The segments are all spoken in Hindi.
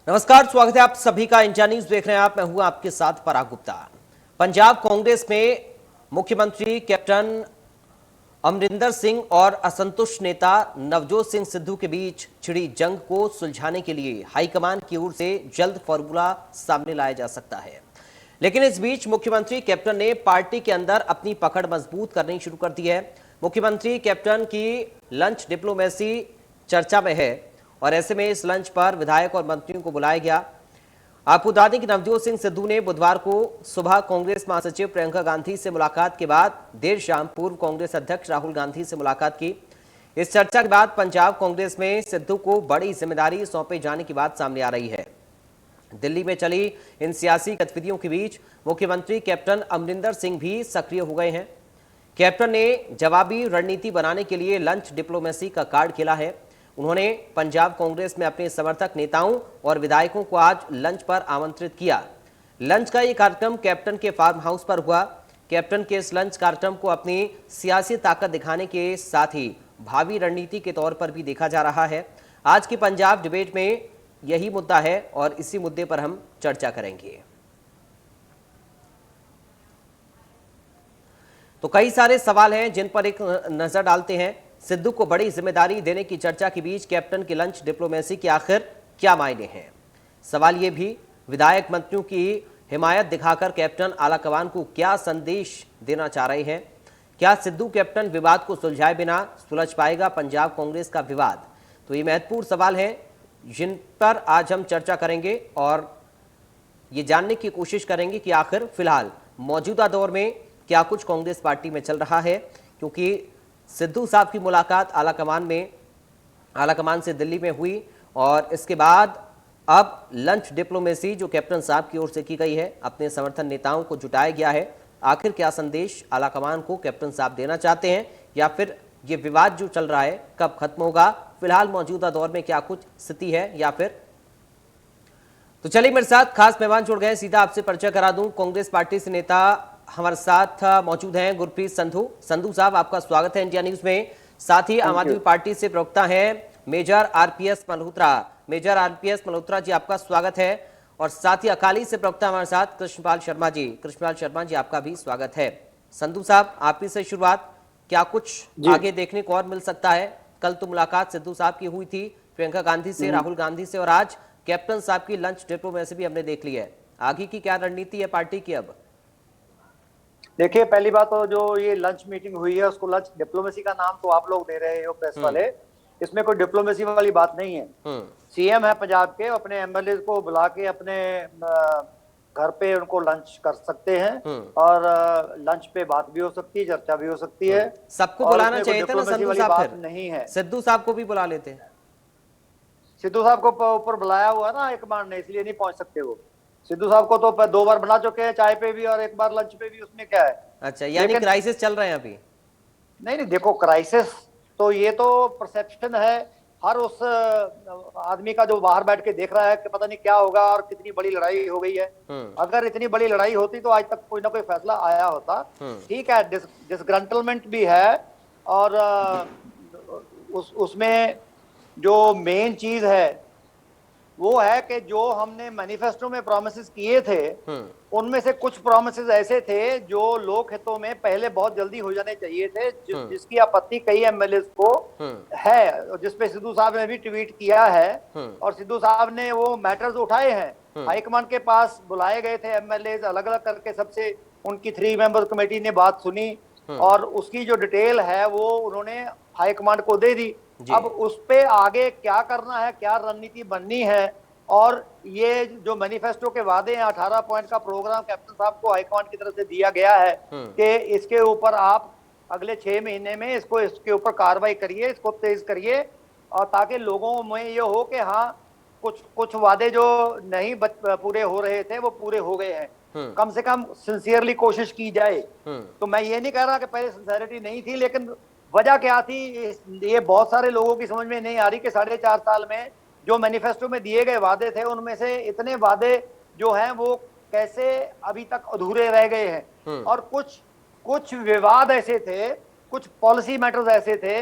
नमस्कार, स्वागत है आप सभी का। इंडिया न्यूज देख रहे हैं आप। मैं हूं आपके साथ पराग गुप्ता। पंजाब कांग्रेस में मुख्यमंत्री कैप्टन अमरिंदर सिंह और असंतुष्ट नेता नवजोत सिंह सिद्धू के बीच छिड़ी जंग को सुलझाने के लिए हाईकमान की ओर से जल्द फॉर्मूला सामने लाया जा सकता है। लेकिन इस बीच मुख्यमंत्री कैप्टन ने पार्टी के अंदर अपनी पकड़ मजबूत करनी शुरू कर दी है। मुख्यमंत्री कैप्टन की लंच डिप्लोमेसी चर्चा में है और ऐसे में इस लंच पर विधायक और मंत्रियों को बुलाया गया। आपको बता दें कि नवजोत सिंह सिद्धू ने बुधवार को सुबह कांग्रेस महासचिव प्रियंका गांधी से मुलाकात के बाद देर शाम पूर्व कांग्रेस अध्यक्ष राहुल गांधी से मुलाकात की। इस चर्चा के बाद पंजाब कांग्रेस में सिद्धू को बड़ी जिम्मेदारी सौंपे जाने की बात सामने आ रही है। दिल्ली में चली इन सियासी गतिविधियों के बीच मुख्यमंत्री कैप्टन अमरिंदर सिंह भी सक्रिय हो गए हैं। कैप्टन ने जवाबी रणनीति बनाने के लिए लंच डिप्लोमेसी का कार्ड खेला है। उन्होंने पंजाब कांग्रेस में अपने समर्थक नेताओं और विधायकों को आज लंच पर आमंत्रित किया। लंच का ये कार्यक्रम कैप्टन के फार्म हाउस पर हुआ। कैप्टन के इस लंच कार्यक्रम को अपनी सियासी ताकत दिखाने के साथ ही भावी रणनीति के तौर पर भी देखा जा रहा है। आज की पंजाब डिबेट में यही मुद्दा है और इसी मुद्दे पर हम चर्चा करेंगे। तो कई सारे सवाल हैं जिन पर एक नजर डालते हैं। सिद्धू को बड़ी जिम्मेदारी देने की चर्चा के बीच कैप्टन की लंच डिप्लोमेसी के आखिर क्या मायने हैं? सवाल ये भी, विधायक मंत्रियों की हिमायत दिखाकर कैप्टन आलाकमान को क्या संदेश देना चाह रहे हैं? क्या सिद्धू कैप्टन विवाद को सुलझाए बिना सुलझ पाएगा पंजाब कांग्रेस का विवाद? तो ये महत्वपूर्ण सवाल हैं जिन पर आज हम चर्चा करेंगे और ये जानने की कोशिश करेंगे कि आखिर फिलहाल मौजूदा दौर में क्या कुछ कांग्रेस पार्टी में चल रहा है। क्योंकि सिद्धू साहब की मुलाकात आलाकमान से दिल्ली में हुई और इसके बाद अब लंच डिप्लोमेसी जो कैप्टन साहब की ओर से की गई है, अपने समर्थन नेताओं को जुटाया गया है। आखिर क्या संदेश आलाकमान को कैप्टन साहब देना चाहते हैं या फिर ये विवाद जो चल रहा है कब खत्म होगा? फिलहाल मौजूदा दौर में क्या कुछ स्थिति है या फिर? तो चलिए, मेरे साथ खास मेहमान जुड़ गए, सीधा आपसे परिचय करा दूं। कांग्रेस पार्टी से नेता हमारे साथ मौजूद हैं गुरप्रीत संधू साहब, आपका स्वागत है इंडिया न्यूज में। साथ ही आम आदमी पार्टी से प्रवक्ता हैं मेजर आरपीएस मल्होत्रा जी, आपका स्वागत है। और साथ ही अकाली से प्रवक्ता हमारे साथ कृष्णपाल शर्मा जी, आपका भी स्वागत है। संधू साहब, आप ही से शुरुआत, क्या कुछ आगे देखने को और मिल सकता है? कल तो मुलाकात सिद्धू साहब की हुई थी प्रियंका गांधी से, राहुल गांधी से, और आज कैप्टन साहब की लंच डिप्लोमेसी भी हमने देख ली है। आगे की क्या रणनीति है पार्टी की? अब देखिए, पहली बात तो जो ये लंच मीटिंग हुई है उसको लंच डिप्लोमेसी का नाम तो आप लोग दे रहे हो प्रेस वाले, इसमें कोई डिप्लोमेसी वाली बात नहीं है। सीएम है पंजाब के, अपने एमएलए को बुला के अपने घर पे उनको लंच कर सकते हैं और लंच पे बात भी हो सकती है, चर्चा भी हो सकती है। सबको बुलाना चाहिए था ना संधू साहब? बात नहीं है, सिद्धू साहब को भी बुला लेते हैं। सिद्धू साहब को ऊपर बुलाया हुआ ना हाईकमान ने, इसलिए नहीं पहुंच सकते वो। सिद्धू साहब को तो 2 बार बुला चुके हैं, चाय पे भी और 1 बार लंच पे भी, उसमें क्या है? अच्छा, यानी क्राइसिस चल रहे हैं अभी? नहीं, देखो, क्राइसिस तो ये तो परसेप्शन है हर उस आदमी का जो बाहर बैठ के देख रहा है कि पता नहीं क्या होगा और कितनी बड़ी लड़ाई हो गई है। अगर इतनी बड़ी लड़ाई होती तो आज तक कोई ना कोई फैसला आया होता। ठीक है, डिसग्रंटलमेंट भी है और उसमें जो मेन चीज है वो है कि जो हमने मैनिफेस्टो में प्रॉमिसेस किए थे उनमें से कुछ प्रॉमिसेस ऐसे थे जो लोक हितों में पहले बहुत जल्दी हो जाने चाहिए थे, जिसकी आपत्ति कई एमएलए को है, जिसपे सिद्धू साहब ने भी ट्वीट किया है और सिद्धू साहब ने वो मैटर्स उठाए हैं। हाईकमान के पास बुलाए गए थे एमएलए, अलग अलग करके सबसे उनकी 3 मेंबर कमेटी ने बात सुनी और उसकी जो डिटेल है वो उन्होंने हाईकमान को दे दी। अब उस पे आगे क्या करना है, क्या रणनीति बननी है, और ये जो मैनिफेस्टो के वादे हैं, 18 पॉइंट का प्रोग्राम कैप्टन साहब को हाईकमान की तरफ से दिया गया है कि इसके ऊपर आप अगले 6 महीने में इसके ऊपर कार्रवाई करिए, इसको तेज करिए, और ताकि लोगों में ये हो कि हाँ कुछ वादे जो नहीं पूरे हो रहे थे वो पूरे हो गए हैं। कम से कम सिंसियरली कोशिश की जाए। तो मैं ये नहीं कह रहा कि पहले सिंसियरिटी नहीं थी, लेकिन वजह क्या थी ये बहुत सारे लोगों की समझ में नहीं आ रही कि 4.5 साल में जो मैनिफेस्टो में दिए गए वादे थे उनमें से इतने वादे जो हैं वो कैसे अभी तक अधूरे रह गए हैं। और कुछ विवाद ऐसे थे, कुछ पॉलिसी मैटर्स ऐसे थे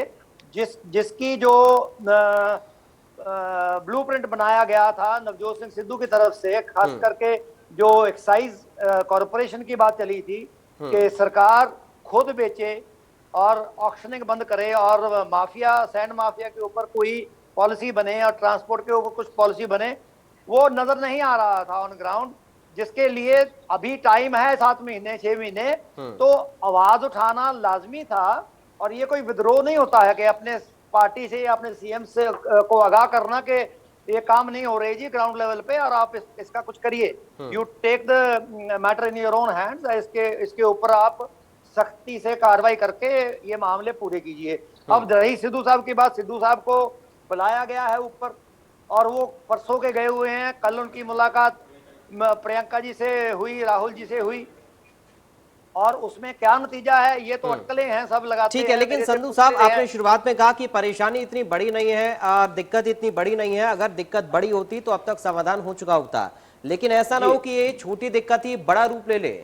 जिसकी जो ब्लूप्रिंट बनाया गया था नवजोत सिंह सिद्धू की तरफ से, खास करके जो एक्साइज कॉरपोरेशन की बात चली थी कि सरकार खुद बेचे और ऑक्शनिंग बंद करे और माफिया, सैंड माफिया के ऊपर कोई पॉलिसी बने और ट्रांसपोर्ट के ऊपर कुछ पॉलिसी बने, वो नजर नहीं आ रहा था ऑन ग्राउंड। जिसके लिए अभी टाइम है 7 महीने 6 महीने, तो आवाज उठाना लाजमी था। और ये कोई विद्रोह नहीं होता है कि अपने पार्टी से या अपने सीएम से को आगाह करना कि ये काम नहीं हो रही जी ग्राउंड लेवल पे और आप इसका कुछ करिए। You take the matter in your own hands, इसके ऊपर आप सख्ती से कार्रवाई करके ये मामले पूरे कीजिए। अब रही सिद्धू साहब की बात, सिद्धू साहब को बुलाया गया है ऊपर और वो परसों के गए हुए हैं। कल उनकी मुलाकात प्रियंका जी से हुई, राहुल जी से हुई, और उसमें क्या नतीजा है ये तो अटकलें हैं, सब लगाते हैं। ठीक है, लेकिन संधू साहब आपने शुरुआत में कहा कि परेशानी इतनी बड़ी नहीं है, दिक्कत इतनी बड़ी नहीं है। अगर दिक्कत बड़ी होती तो अब तक समाधान हो चुका होता, लेकिन ऐसा ना हो कि ये छोटी दिक्कत ही बड़ा रूप ले ले।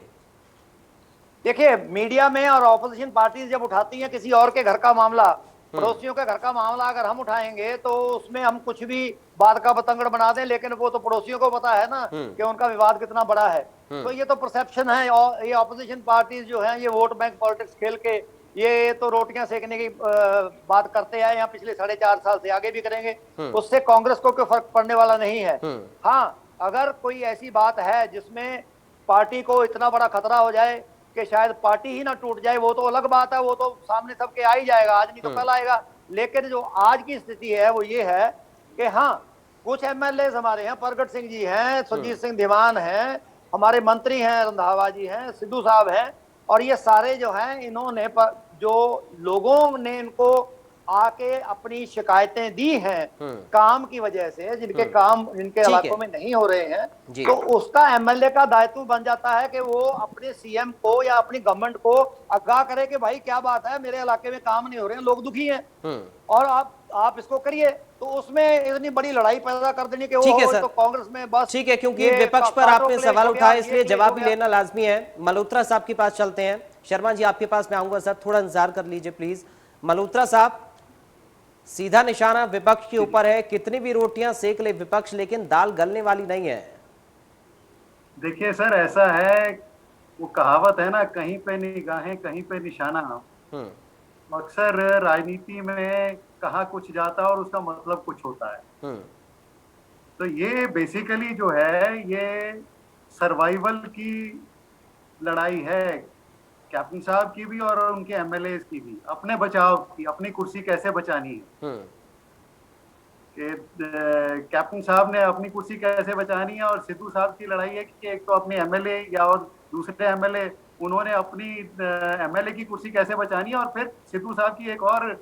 देखिए, मीडिया में और ऑपोजिशन पार्टीज जब उठाती हैं किसी और के घर का मामला, पड़ोसियों के घर का मामला अगर हम उठाएंगे तो उसमें हम कुछ भी बात का बतंगड़ बना दें, लेकिन वो तो पड़ोसियों को पता है ना कि उनका विवाद कितना बड़ा है। तो ये तो परसेप्शन है, और ये ऑपोजिशन पार्टीज जो हैं ये वोट बैंक पॉलिटिक्स खेल के ये तो रोटियां सेकने की बात करते हैं यहाँ पिछले 4.5 साल से, आगे भी करेंगे। उससे कांग्रेस को कोई फर्क पड़ने वाला नहीं है। हाँ, अगर कोई ऐसी बात है जिसमें पार्टी को इतना बड़ा खतरा हो जाए कि शायद पार्टी ही ना टूट जाए, वो तो अलग बात है, वो तो सामने सबके आ ही जाएगा, आज नहीं तो कल आएगा। लेकिन जो आज की स्थिति है वो ये है कि हाँ, कुछ एमएलए हमारे हैं, प्रगट सिंह जी हैं, सुरजीत सिंह धीमान हैं, हमारे मंत्री हैं, रंधावा जी हैं, सिद्धू साहब हैं, और ये सारे जो हैं इन्होंने जो लोगों ने इनको आके अपनी शिकायतें दी हैं काम की वजह से, जिनके काम जिनके इलाकों में नहीं हो रहे हैं, तो उसका एमएलए का दायित्व बन जाता है कि वो अपने सीएम को या अपनी गवर्नमेंट को आगाह करे कि भाई क्या बात है, मेरे इलाके में काम नहीं हो रहे हैं, लोग दुखी हैं और आप इसको करिए। तो उसमें इतनी बड़ी लड़ाई पैदा कर देनी कि वो तो कांग्रेस में बस ठीक है, क्योंकि विपक्ष पर आपने सवाल उठाया इसलिए जवाब भी लेना लाजमी है। मल्होत्रा साहब के पास चलते हैं। शर्मा जी आपके पास मैं आऊंगा सर, थोड़ा इंतजार कर लीजिए प्लीज। मल्होत्रा साहब, सीधा निशाना विपक्ष के ऊपर है, कितनी भी रोटियां सेक ले विपक्ष, लेकिन दाल गलने वाली नहीं है। देखिए सर, ऐसा है, वो कहावत है ना, कहीं पे निगाहें कहीं पे निशाना। अक्सर राजनीति में कहा कुछ जाता और उसका मतलब कुछ होता है। तो ये बेसिकली जो है ये सर्वाइवल की लड़ाई है, कैप्टन साहब की भी और उनके एमएलए की भी, अपने बचाव की, अपनी कुर्सी कैसे बचानी है। कि कैप्टन साहब ने अपनी कुर्सी कैसे बचानी है और सिद्धू साहब की लड़ाई है कि एक तो अपने एमएलए या और दूसरे एमएलए, उन्होंने अपनी एमएलए की कुर्सी कैसे बचानी है। और फिर सिद्धू साहब की एक और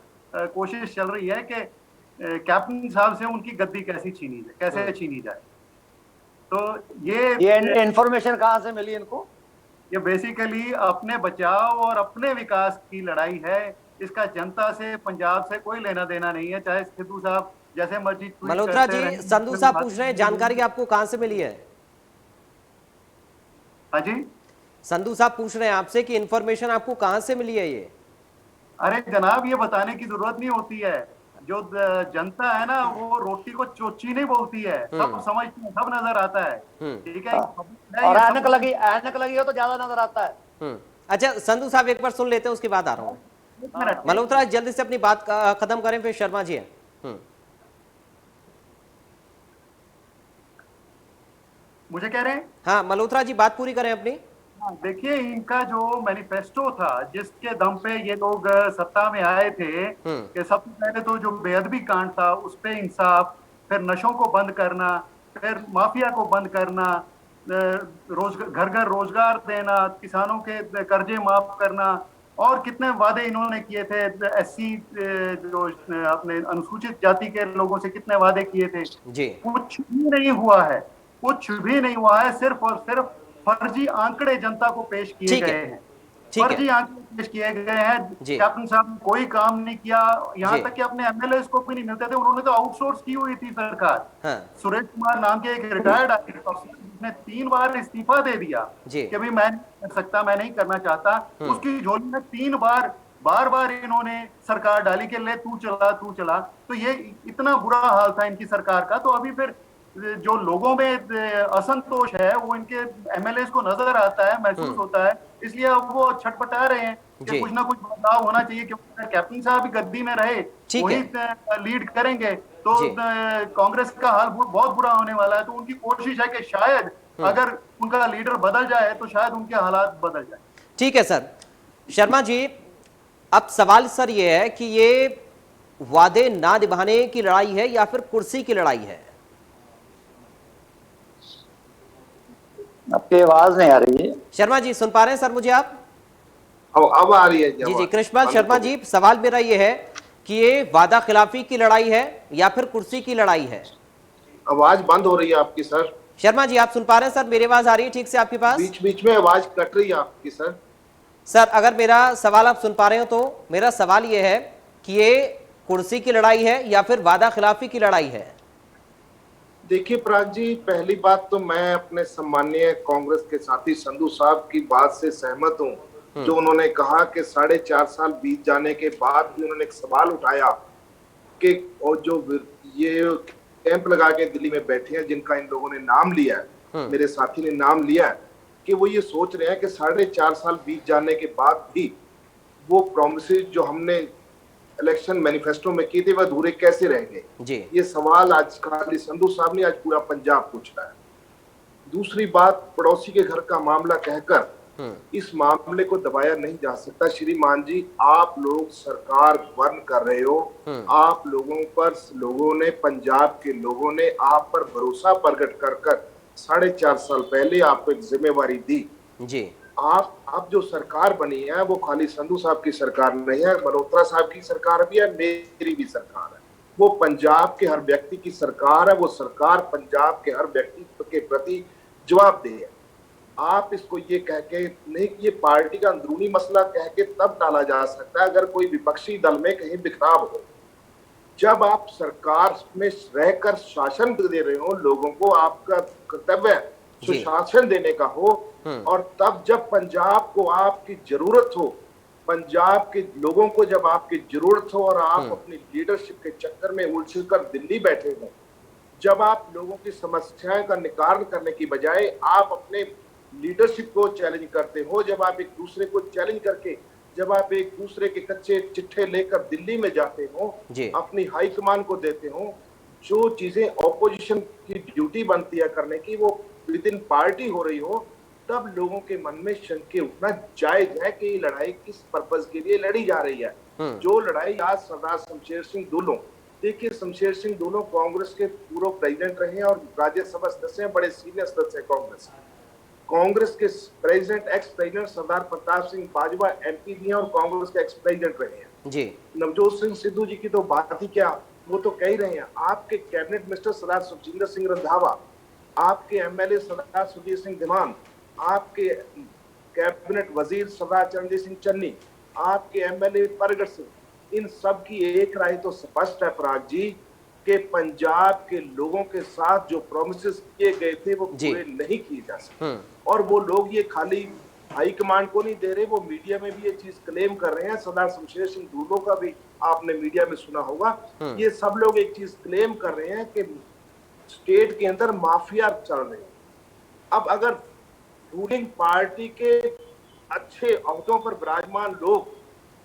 कोशिश चल रही है कि कैप्टन साहब से उनकी गद्दी कैसे छीनी जाए। तो ये इंफॉर्मेशन कहाँ से मिली इनको? ये बेसिकली अपने बचाव और अपने विकास की लड़ाई है। इसका जनता से, पंजाब से कोई लेना देना नहीं है, चाहे सिद्धू साहब जैसे मर्जी। मल्होत्रा जी, संधू साहब पूछ रहे हैं जानकारी आपको कहां से मिली है? हाँ जी, संधू साहब पूछ रहे हैं आपसे कि इंफॉर्मेशन आपको कहां से मिली है ये? अरे जनाब, ये बताने की जरूरत नहीं होती है। जो जनता है ना, वो रोटी को चोची नहीं बोलती है, सब समझती है, सब नजर आता है। ठीक है, और ऐनक लगी हो तो ज्यादा नजर आता है। अच्छा संधू साहब, एक बार सुन लेते हैं, उसके बाद आ रहा हूँ। मल्होत्रा जल्दी से अपनी बात खत्म करें, फिर शर्मा जी है। मुझे कह रहे हैं? हाँ मल्होत्रा जी, बात पूरी करें अपनी। देखिए, इनका जो मैनिफेस्टो था, जिसके दम पे ये लोग सत्ता में आए थे, कि सबसे पहले तो जो बेअदबी कांड था उस पे इंसाफ, फिर नशों को बंद करना, फिर माफिया को बंद करना, घर घर रोजगार देना, किसानों के कर्जे माफ करना, और कितने वादे इन्होंने किए थे। एससी जो अपने अनुसूचित जाति के लोगों से कितने वादे किए थे जी। कुछ भी नहीं हुआ है, कुछ भी नहीं हुआ है। सिर्फ और सिर्फ फर्जी आंकड़े जनता को पेश किए गए हैं, फर्जी आंकड़े पेश किए गए हैं। कैप्टन साहब ने कोई काम नहीं किया, यहाँ तक कि अपने एमएलए को भी नहीं मिलते थे, उन्होंने तो आउटसोर्स की हुई थी सरकार। सुरेश कुमार नाम के एक रिटायर्ड ऑफिसर ने 3 बार इस्तीफा दे दिया कि भाई मैं नहीं कर सकता, मैं नहीं करना चाहता। उसकी झोली में 3 बार बार बार इन्होंने सरकार डाली के ले तू चला, तो ये इतना बुरा हाल था इनकी सरकार का। तो अभी फिर जो लोगों में असंतोष है वो इनके एमएलए को नजर आता है, महसूस होता है, इसलिए अब वो छटपटा रहे हैं कि जी। कुछ ना कुछ बदलाव होना चाहिए, क्योंकि अगर कैप्टन साहब भी गद्दी में रहे, ठीक वही है। लीड करेंगे, तो जी। कांग्रेस का हाल बहुत बुरा होने वाला है। तो उनकी कोशिश है कि शायद अगर उनका लीडर बदल जाए तो शायद उनके हालात बदल जाए। ठीक है सर। शर्मा जी, अब सवाल सर ये है कि ये वादे ना निभाने की लड़ाई है या फिर कुर्सी की लड़ाई है? आपकी आवाज नहीं आ रही है। शर्मा जी सुन पा रहे हैं सर मुझे आप? अब आ रही है जी जी, कृष्णपाल शर्मा जी, सवाल मेरा ये है कि ये वादा खिलाफी की लड़ाई है या फिर कुर्सी की लड़ाई है? आवाज बंद हो रही है आपकी सर। शर्मा जी आप सुन पा रहे हैं सर? मेरी आवाज आ रही है ठीक से आपके पास? बीच बीच में आवाज कट रही है आपकी सर। सर अगर मेरा सवाल आप सुन पा रहे हो तो मेरा सवाल ये है कि ये कुर्सी की लड़ाई है या फिर वादा खिलाफी की लड़ाई है? देखिए पराग जी, पहली बात तो मैं अपने सम्मानीय कांग्रेस के साथी संधू साहब की बात से सहमत हूं, जो उन्होंने कहा कि 4.5 साल बीत जाने के बाद भी उन्होंने एक सवाल उठाया कि और जो ये कैंप लगा के दिल्ली में बैठे हैं, जिनका इन लोगों ने नाम लिया है, मेरे साथी ने नाम लिया है, कि वो ये सोच रहे हैं कि 4.5 साल बीत जाने के बाद भी वो प्रॉमिसेस जो हमने इलेक्शन मैनिफेस्टो में किए थे वह अधूरे कैसे रह गए। जी। ये सवाल आज खाली संधू साहब ने, आज पूरा पंजाब पूछ रहा है। दूसरी बात, पड़ोसी के घर का मामला कहकर इस मामले को दबाया नहीं जा सकता। श्रीमान जी, आप लोग सरकार गवर्न कर रहे हो, आप लोगों पर, लोगों ने, पंजाब के लोगों ने आप पर भरोसा प्रकट कर 4.5 साल पहले आपको एक जिम्मेवारी दी जी। आप अब जो सरकार बनी है वो खाली संधू साहब की सरकार नहीं है, मल्होत्रा साहब की सरकार भी है, मेरी भी सरकार है। वो पंजाब के हर व्यक्ति की सरकार है। वो सरकार पंजाब के हर व्यक्ति के प्रति जवाबदेह है। आप इसको ये कह के नहीं, ये पार्टी का अंदरूनी मसला कह के तब टाला जा सकता है अगर कोई विपक्षी दल में कहीं बिखराव हो। जब आप सरकार में रहकर शासन दे रहे हो लोगों को, आपका कर्तव्य सुशासन देने का हो, और तब जब पंजाब को आपकी जरूरत हो, पंजाब के लोगों को जब आपकी जरूरत हो और आप अपनी लीडरशिप के चक्कर में उलझकर दिल्ली बैठे हो, जब आप लोगों की समस्याएं का निकाल करने की बजाय आप अपने लीडरशिप को चैलेंज करते हो, जब आप एक दूसरे को चैलेंज करके, जब आप एक दूसरे के कच्चे चिट्ठे लेकर दिल्ली में जाते हो, अपनी हाईकमान को देते हो, जो चीजें ऑपोजिशन की ड्यूटी बनती है करने की वो विद इन पार्टी हो रही हो, तब लोगों के मन में शंके उठना जायज है कि ये लड़ाई किस पर्पस के लिए लड़ी जा रही है। जो लड़ाई आज सरदार शमशेर सिंह दूलों, देखिए शमशेर सिंह दूलों कांग्रेस के पूर्व प्रेसिडेंट रहे हैं और राज्यसभा सदस्य हैं, बड़े सीनियर सदस्य हैं कांग्रेस के प्रेसिडेंट, एक्स प्रेसिडेंट सरदार प्रताप सिंह बाजवा एमपी भी हैं और कांग्रेस के एक्स प्रेसिडेंट रहे हैं जी। नवजोत सिंह सिद्धू जी की तो बात ही क्या, वो तो कह ही रहे हैं। आपके कैबिनेट मिनिस्टर सरदार सुखजिंदर सिंह रंधावा, आपके एमएलए सरदार सुखजीत सिंह धीमान, आपके कैबिनेट वजीर सरदार चरणजीत सिंह चन्नी, आपके एमएलए परगट सिंह, इन सब की एक राय तो स्पष्ट है पराग जी कि पंजाब के लोगों के साथ जो प्रोमिसेस किए गए थे वो पूरे नहीं किए जा सकते। और वो लोग ये खाली हाईकमांड को नहीं दे रहे, वो मीडिया में भी ये चीज क्लेम कर रहे हैं। सरदार शमशेर सिंह दूलों का भी आपने मीडिया में सुना होगा, ये सब लोग एक चीज क्लेम कर रहे हैं कि स्टेट के अंदर माफिया चल रहे हैं। अब अगर रूलिंग पार्टी के अच्छे अहदों पर विराजमान लोग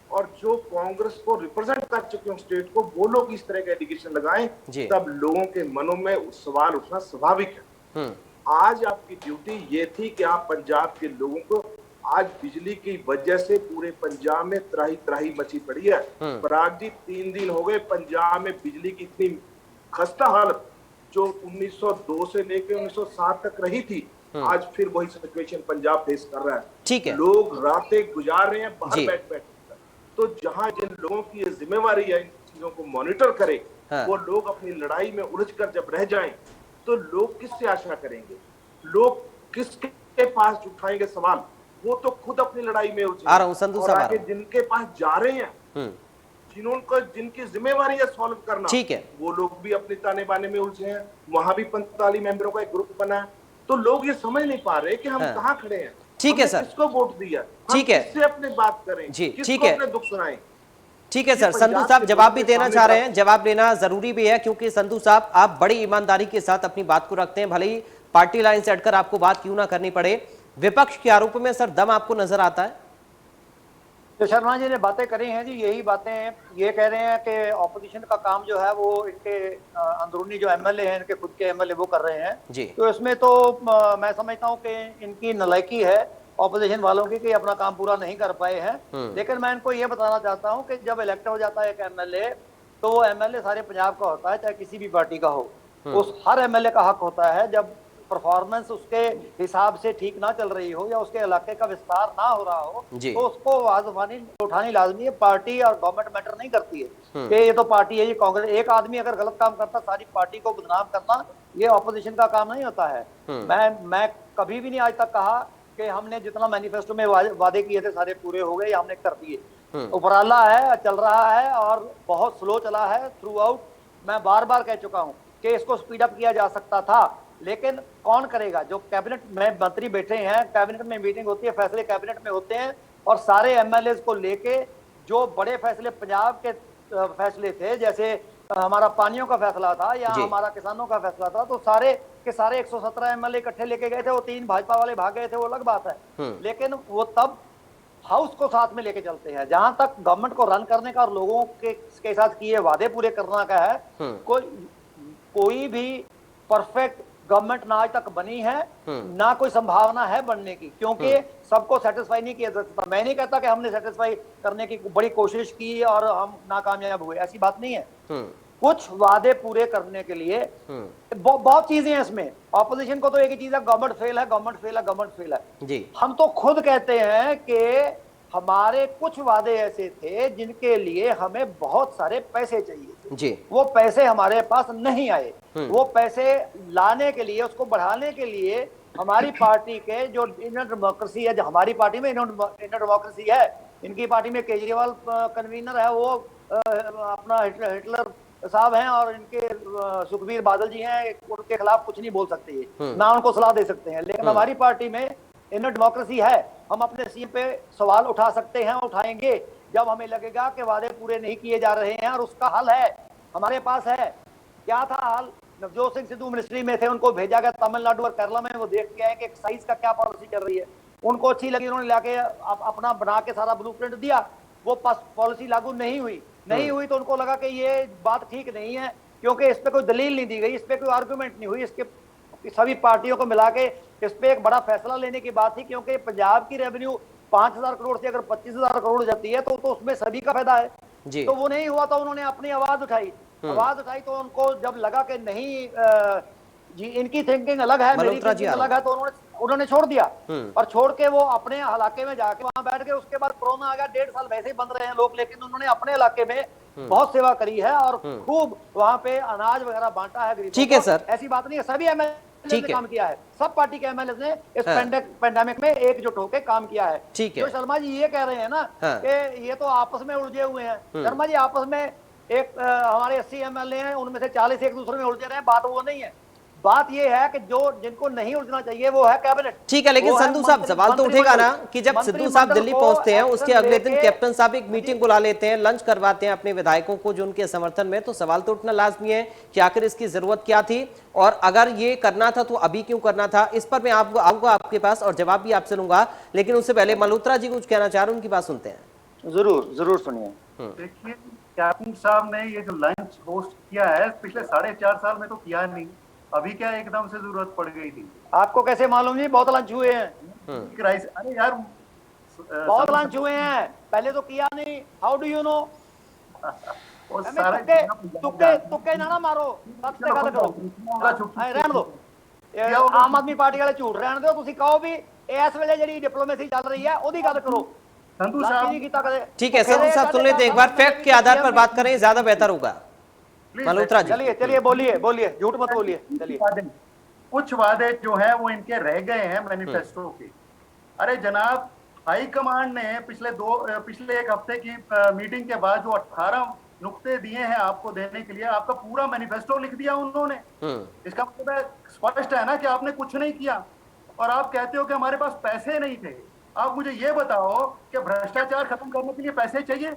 और जो कांग्रेस को रिप्रेजेंट कर चुके हैं स्टेट को, वो लोग इस तरह के एलिगेशन लगाएं, तब लोगों के मनों में उस सवाल उठना स्वाभाविक है। आज आपकी ड्यूटी ये थी कि आप पंजाब के लोगों को, आज बिजली की वजह से पूरे पंजाब में त्राही त्राही मची पड़ी है। पराग जी 3 दिन हो गए पंजाब में बिजली की इतनी खस्ता हालत जो 1902 से लेकर 1907 तक रही थी, आज फिर वही सिचुएशन पंजाब फेस कर रहा है। ठीक है, लोग रातें गुजार रहे हैं बाहर बैठ बैठ। तो जहां जिन लोगों की ये जिम्मेवारी है इन चीजों को मॉनिटर करे, वो लोग अपनी लड़ाई में उलझकर जब रह जाएं, तो लोग किससे आशा करेंगे? लोग किसके पास उठाएंगे सवाल? वो तो खुद अपनी लड़ाई में उलझे और आगे जिनके पास जा रहे हैं, जिन्होंने जिनकी जिम्मेवारी है सॉल्व करना, ठीक है, वो लोग भी अपने ताने बाने में उलझे हैं। वहां भी 45 मेंबरों का एक ग्रुप बना है। तो लोग ये समझ नहीं पा रहे कि हम कहाँ खड़े हैं। ठीक है हमने सर। किसको वोट दिया? ठीक है। किससे अपने बात करें? जी, किसको ठीक है। अपने दुख सुनाएं? ठीक है सर, पंजाब संधू साहब के जवाब लोगों भी के देना सामने चाह रहे हैं, जवाब लेना जरूरी भी है, क्योंकि संधू साहब आप बड़ी ईमानदारी के साथ अपनी बात को रखते हैं, भले ही पार्टी लाइन से हटकर आपको बात क्यों ना करनी पड़े। विपक्ष के आरोपों में सर दम आपको नजर आता है? जो शर्मा जी ने बातें करी हैं जी, यही बातें ये कह रहे हैं कि ऑपोजिशन का काम जो है वो इनके अंदरूनी जो एमएलए हैं, इनके खुद के एमएलए वो कर रहे हैं जी। तो इसमें तो मैं समझता हूँ कि इनकी नालायकी है ऑपोजिशन वालों की कि अपना काम पूरा नहीं कर पाए हैं। लेकिन मैं इनको ये बताना चाहता हूँ कि जब इलेक्ट हो जाता है एक एमएलए, तो वो एमएलए सारे पंजाब का होता है, चाहे किसी भी पार्टी का हो। उस हर एमएलए का हक होता है, जब परफॉर्मेंस उसके हिसाब से ठीक ना चल रही हो या उसके इलाके का विस्तार ना हो रहा हो, तो उसको आवाज उठानी लाजमी है। पार्टी और गवर्नमेंट मैटर नहीं करती है कि ये तो पार्टी है, ये कांग्रेस। एक आदमी अगर गलत काम करता सारी पार्टी को बदनाम करना, ये ऑपोजिशन का काम नहीं होता है। मैं कभी भी नहीं आज तक कहा कि हमने जितना मैनिफेस्टो में वादे किए थे सारे पूरे हो गए या हमने कर दिए। उपराला है, चल रहा है और बहुत स्लो चला है थ्रू आउट। मैं बार बार कह चुका हूं कि इसको स्पीड अप किया जा सकता था, लेकिन कौन करेगा? जो कैबिनेट में मंत्री बैठे हैं, कैबिनेट में मीटिंग होती है, फैसले कैबिनेट में होते हैं, और सारे एमएलए को लेके जो बड़े फैसले पंजाब के फैसले थे, जैसे हमारा पानियों का फैसला था या हमारा किसानों का फैसला था, तो सारे के सारे 117 एमएलए इकट्ठे लेके गए थे। वो 3 भाजपा वाले भाग गए थे, वो अलग बात है, लेकिन वो तब हाउस को साथ में लेके चलते हैं। जहां तक गवर्नमेंट को रन करने का और लोगों के साथ किए वादे पूरे करना का है, कोई भी परफेक्ट गवर्नमेंट ना आज तक बनी है, ना कोई संभावना है बनने की, क्योंकि सबको सेटिस्फाई नहीं किया जा सकता। मैं नहीं कहता कि हमने सेटिस्फाई करने की बड़ी कोशिश की और हम नाकामयाब हुए, ऐसी बात नहीं है। कुछ वादे पूरे करने के लिए बहुत चीजें हैं इसमें। ऑपोजिशन को तो एक ही चीज है, गवर्नमेंट फेल है, गवर्नमेंट फेल है, गवर्नमेंट फेल है जी। हम तो खुद कहते हैं कि हमारे कुछ वादे ऐसे थे जिनके लिए हमें बहुत सारे पैसे चाहिए जी, वो पैसे हमारे पास नहीं आए। वो पैसे लाने के लिए, उसको बढ़ाने के लिए हमारी पार्टी के जो इनर डेमोक्रेसी है, जो हमारी पार्टी में इनर डेमोक्रेसी है, इनकी पार्टी में केजरीवाल कन्वीनर है, वो अपना हिटलर साहब हैं, और इनके सुखबीर बादल जी हैं, उनके खिलाफ कुछ नहीं बोल सकते, ना उनको सलाह दे सकते हैं। लेकिन हमारी पार्टी में इनर डेमोक्रेसी है, हम अपने सीएम पे सवाल उठा सकते हैं, उठाएंगे जब हमें लगेगा कि वादे पूरे नहीं किए जा रहे हैं, और उसका हल है हमारे पास है। क्या था हल? नवजोत सिंह सिद्धू मिनिस्ट्री में थे, उनको भेजा गया तमिलनाडु और केरला में, वो देख के आए कि एक्साइज का क्या पॉलिसी चल रही है, उनको अच्छी लगी, उन्होंने लाके अपना बना के सारा ब्लूप्रिंट दिया। वो पॉलिसी लागू नहीं हुई तो उनको लगा कि ये बात ठीक नहीं है, क्योंकि इस पे कोई दलील नहीं दी गई, इस पे कोई आर्गुमेंट नहीं हुई, इसके सभी पार्टियों को मिला के इस पे एक बड़ा फैसला लेने की बात थी, क्योंकि पंजाब की रेवेन्यू 5000 करोड़ से अगर 25,000 करोड़ जाती है तो उसमें सभी का फायदा है जी। तो वो नहीं हुआ, तो उन्होंने अपनी आवाज उठाई तो उनको जब लगा कि नहीं जी, इनकी थिंकिंग अलग है, मेरी थिंकिंग अलग है, तो उन्होंने छोड़ दिया। और छोड़ के वो अपने इलाके में जाके वहां बैठ गए। उसके बाद कोरोना आ गया, 1.5 साल वैसे ही बंद रहे हैं लोग, लेकिन उन्होंने अपने इलाके में बहुत सेवा करी है और खूब वहां पे अनाज वगैरह बांटा है गरीबों को। ठीक है सर, ऐसी बात नहीं है, सभी एमएलए ने काम किया है, सब पार्टी के एमएलए ने इस पेंडेमिक में एकजुट होकर काम किया है। जो शर्मा जी ये कह रहे हैं ना कि ये तो आपस में उलझे हुए हैं, शर्मा जी आपस में एक हमारे 80 एमएलए हैं, उनमें से 40 एक दूसरे में उलझे रहे हैं, बात वो नहीं है। बात ये है कि जो जिनको नहीं उलझना चाहिए वो है कैबिनेट। ठीक है, लेकिन संधू साहब सवाल तो उठेगा ना कि जब सिद्धू साहब दिल्ली पहुंचते हैं, उसके अगले दिन कैप्टन साहब एक मीटिंग बुला लेते हैं, लंच करवाते हैं अपने विधायकों को जो उनके समर्थन में, तो सवाल तो उठना लाजमी है कि आखिर इसकी जरूरत क्या थी, और अगर ये करना था तो अभी क्यों करना था। इस पर मैं आपको आऊंगा आपके पास और जवाब भी आपसे लूंगा, लेकिन उससे पहले मल्होत्रा जी कुछ कहना चाह रहे हैं, उनकी बात सुनते हैं। जरूर सुनिए। देखिए, कैप्टन साहब ने ये जो लंच होस्ट किया है पिछले 4.5 साल में तो किया नहीं, अभी क्या एकदम से जरूरत पड़ गई थी? आपको कैसे मालूम जी? बहुत लंच हुए हैं। अरे यार, बहुत लंच हुए हैं, पहले तो किया नहीं। How do you know? तुक्के ना मारो, सच गल करो, रहन दो। आम आदमी पार्टी वाले झूठ रहन दो, तुसी कहो भी इस वेले जेडी डिप्लोमेसी चल रही है ओदी गल करो। संधू साहब ठीक है, संधू साहब सुन लेते, एक बार फैक्ट के आधार पर बात करें, ज्यादा बेहतर होगा। मल्होत्रा जी चलिए बोलिए, झूठ मत बोलिए। चलिए, कुछ वादे जो है वो इनके रह गए हैं मैनिफेस्टो के। अरे जनाब, हाई कमांड ने पिछले एक हफ्ते की मीटिंग के बाद जो 18 नुक्ते दिए हैं आपको देने के लिए, आपका पूरा मैनिफेस्टो लिख दिया उन्होंने। इसका मतलब स्पष्ट है ना कि आपने कुछ नहीं किया। और आप कहते हो कि हमारे पास पैसे नहीं थे। आप मुझे ये बताओ कि भ्रष्टाचार खत्म करने के लिए पैसे चाहिए,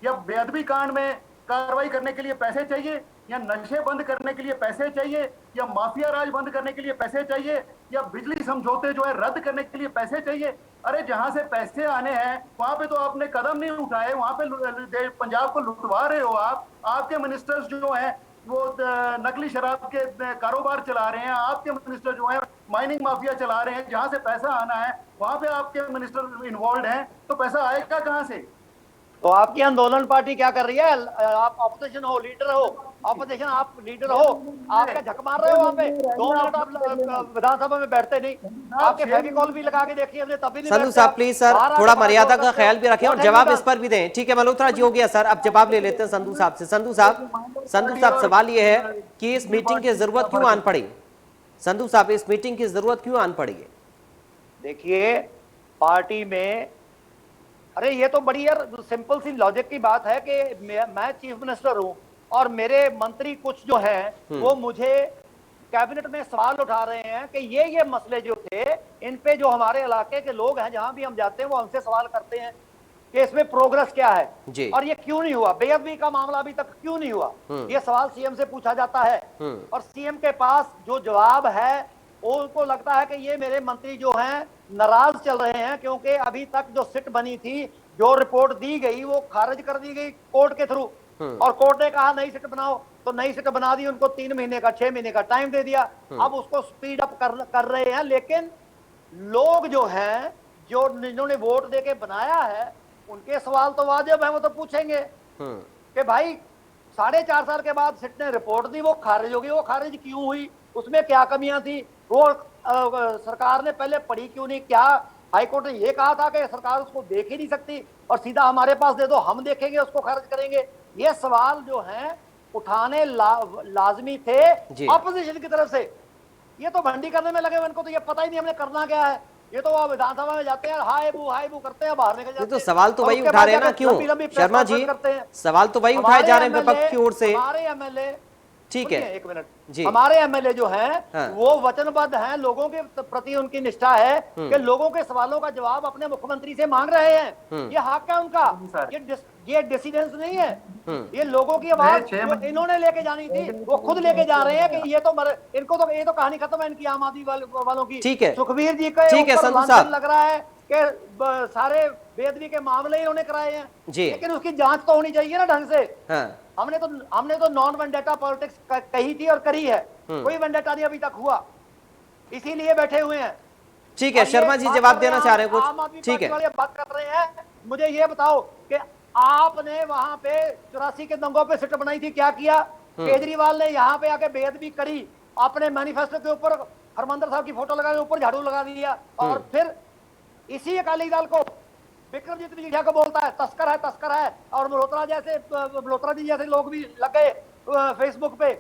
या बेअदबी कांड में कार्रवाई करने के लिए पैसे चाहिए, या नशे बंद करने के लिए पैसे चाहिए, या माफिया राज बंद करने के लिए पैसे चाहिए, या बिजली समझौते जो है रद्द करने के लिए पैसे चाहिए? अरे जहां से पैसे आने हैं वहां पे तो आपने कदम नहीं उठाए, वहां पे पंजाब को लुटवा रहे हो आप। आपके मिनिस्टर्स जो हैं वो नकली शराब के कारोबार चला रहे हैं, आपके मिनिस्टर जो है माइनिंग माफिया चला रहे हैं। जहां से पैसा आना है वहां पे आपके मिनिस्टर इन्वॉल्व हैं, तो पैसा आएगा कहां से? तो आपकी आंदोलन पार्टी क्या कर रही है? आप ऑपोजिशन हो, लीडर हो, ऑपोजिशन आप लीडर हो, आप क्या झक मार रहे हो वहां पे? 2 मिनट आप विधानसभा में बैठते नहीं, आपके फेविकॉल भी लगा के देखिए हमने, तभी नहीं। संधू साहब प्लीज सर थोड़ा मर्यादा का ख्याल भी रखें और जवाब इस पर भी दें। ठीक है मल्होत्रा जी, हो गया सर, अब जवाब ले लेते हैं संधू साहब से। संधू साहब सवाल ये है कि इस मीटिंग की जरूरत क्यों आन पड़ी? संधू साहब, इस मीटिंग की जरूरत क्यों आन पड़ी है? देखिए पार्टी में, अरे ये तो बड़ी यार सिंपल सी लॉजिक की बात है कि मैं चीफ मिनिस्टर हूं और मेरे मंत्री कुछ जो हैं वो मुझे कैबिनेट में सवाल उठा रहे हैं कि ये मसले जो थे इन पे जो हमारे इलाके के लोग हैं जहां भी हम जाते हैं वो हमसे सवाल करते हैं कि इसमें प्रोग्रेस क्या है जी। और ये क्यों नहीं हुआ, बेअदबी का मामला अभी तक क्यों नहीं हुआ, ये सवाल सीएम से पूछा जाता है। और सीएम के पास जो जवाब है उनको लगता है कि ये मेरे मंत्री जो हैं नाराज चल रहे हैं क्योंकि अभी तक जो सिट बनी थी, जो रिपोर्ट दी गई वो खारिज कर दी गई कोर्ट के थ्रू, और कोर्ट ने कहा नई सिट बनाओ, तो नई सिट बना दी, उनको 3 महीने का 6 महीने का टाइम दे दिया। अब उसको स्पीड अप कर रहे हैं, लेकिन लोग जो हैं जो जिन्होंने वोट देके बनाया है उनके सवाल तो वाजिब है, वो तो पूछेंगे कि भाई 4.5 साल के बाद सिट ने रिपोर्ट दी, वो खारिज होगी, वो खारिज क्यों हुई, उसमें क्या कमियां थी, वो सरकार ने पहले पढ़ी क्यों नहीं, क्या हाईकोर्ट ने ये कहा था कि सरकार उसको देख ही नहीं सकती और सीधा हमारे पास दे दो, हम देखेंगे उसको खारिज करेंगे। ये सवाल जो हैं उठाने लाजमी थे अपोजिशन की तरफ से। ये तो भंडी करने में लगे, उनको तो ये पता ही नहीं हमने करना क्या है। ये तो विधानसभा में जाते हैं हाय बू करते हैं, बाहर निकल जाते हैं। तो सवाल तो वही उठा रहे हैं ना, क्यों शर्मा जी, सवाल तो वही उठाए जा रहे हैं विपक्ष की ओर से। हमारे एमएलए, ठीक है 1 मिनट जी, हमारे एमएलए जो हैं वो वचनबद्ध हैं, लोगों के प्रति उनकी निष्ठा है कि लोगों के सवालों का जवाब अपने मुख्यमंत्री से मांग रहे हैं, ये हक है उनका, ये डिसीडेंस नहीं है, ये लोगों की आवाज इन्होंने लेके जानी थी, वो खुद लेके जा रहे हैं कि ये तो इनको तो ये तो कहानी खत्म है इनकी, आम आदमी वालों की। ठीक है सुखबीर जी का लग रहा है कि सारे बेअदबी के मामले इन्होंने कराए हैं, लेकिन उसकी जांच तो होनी चाहिए ना ढंग से। हमने तो नॉन वेंडेटा पॉलिटिक्स कही थी और करी है, कोई वेंडेटा नहीं अभी तक हुआ, इसीलिए बैठे हुए हैं। ठीक है शर्मा जी जवाब देना चाह रहे हैं कुछ? ठीक है, बात कर रहे हैं, मुझे ये बताओ कि आपने वहां पे 84 के दंगों पे सिट बनाई थी, क्या किया? केजरीवाल ने यहाँ पे आके बेअदबी करी, अपने मैनिफेस्टो के ऊपर हरमंदर साहब की फोटो लगा के ऊपर झाड़ू लगा दिया, और फिर इसी अकाली दल को विक्रमजीत मजीठिया को बोलता है तस्कर है, और मल्होत्रा जी जैसे लोग भी लग गए फेसबुक पे।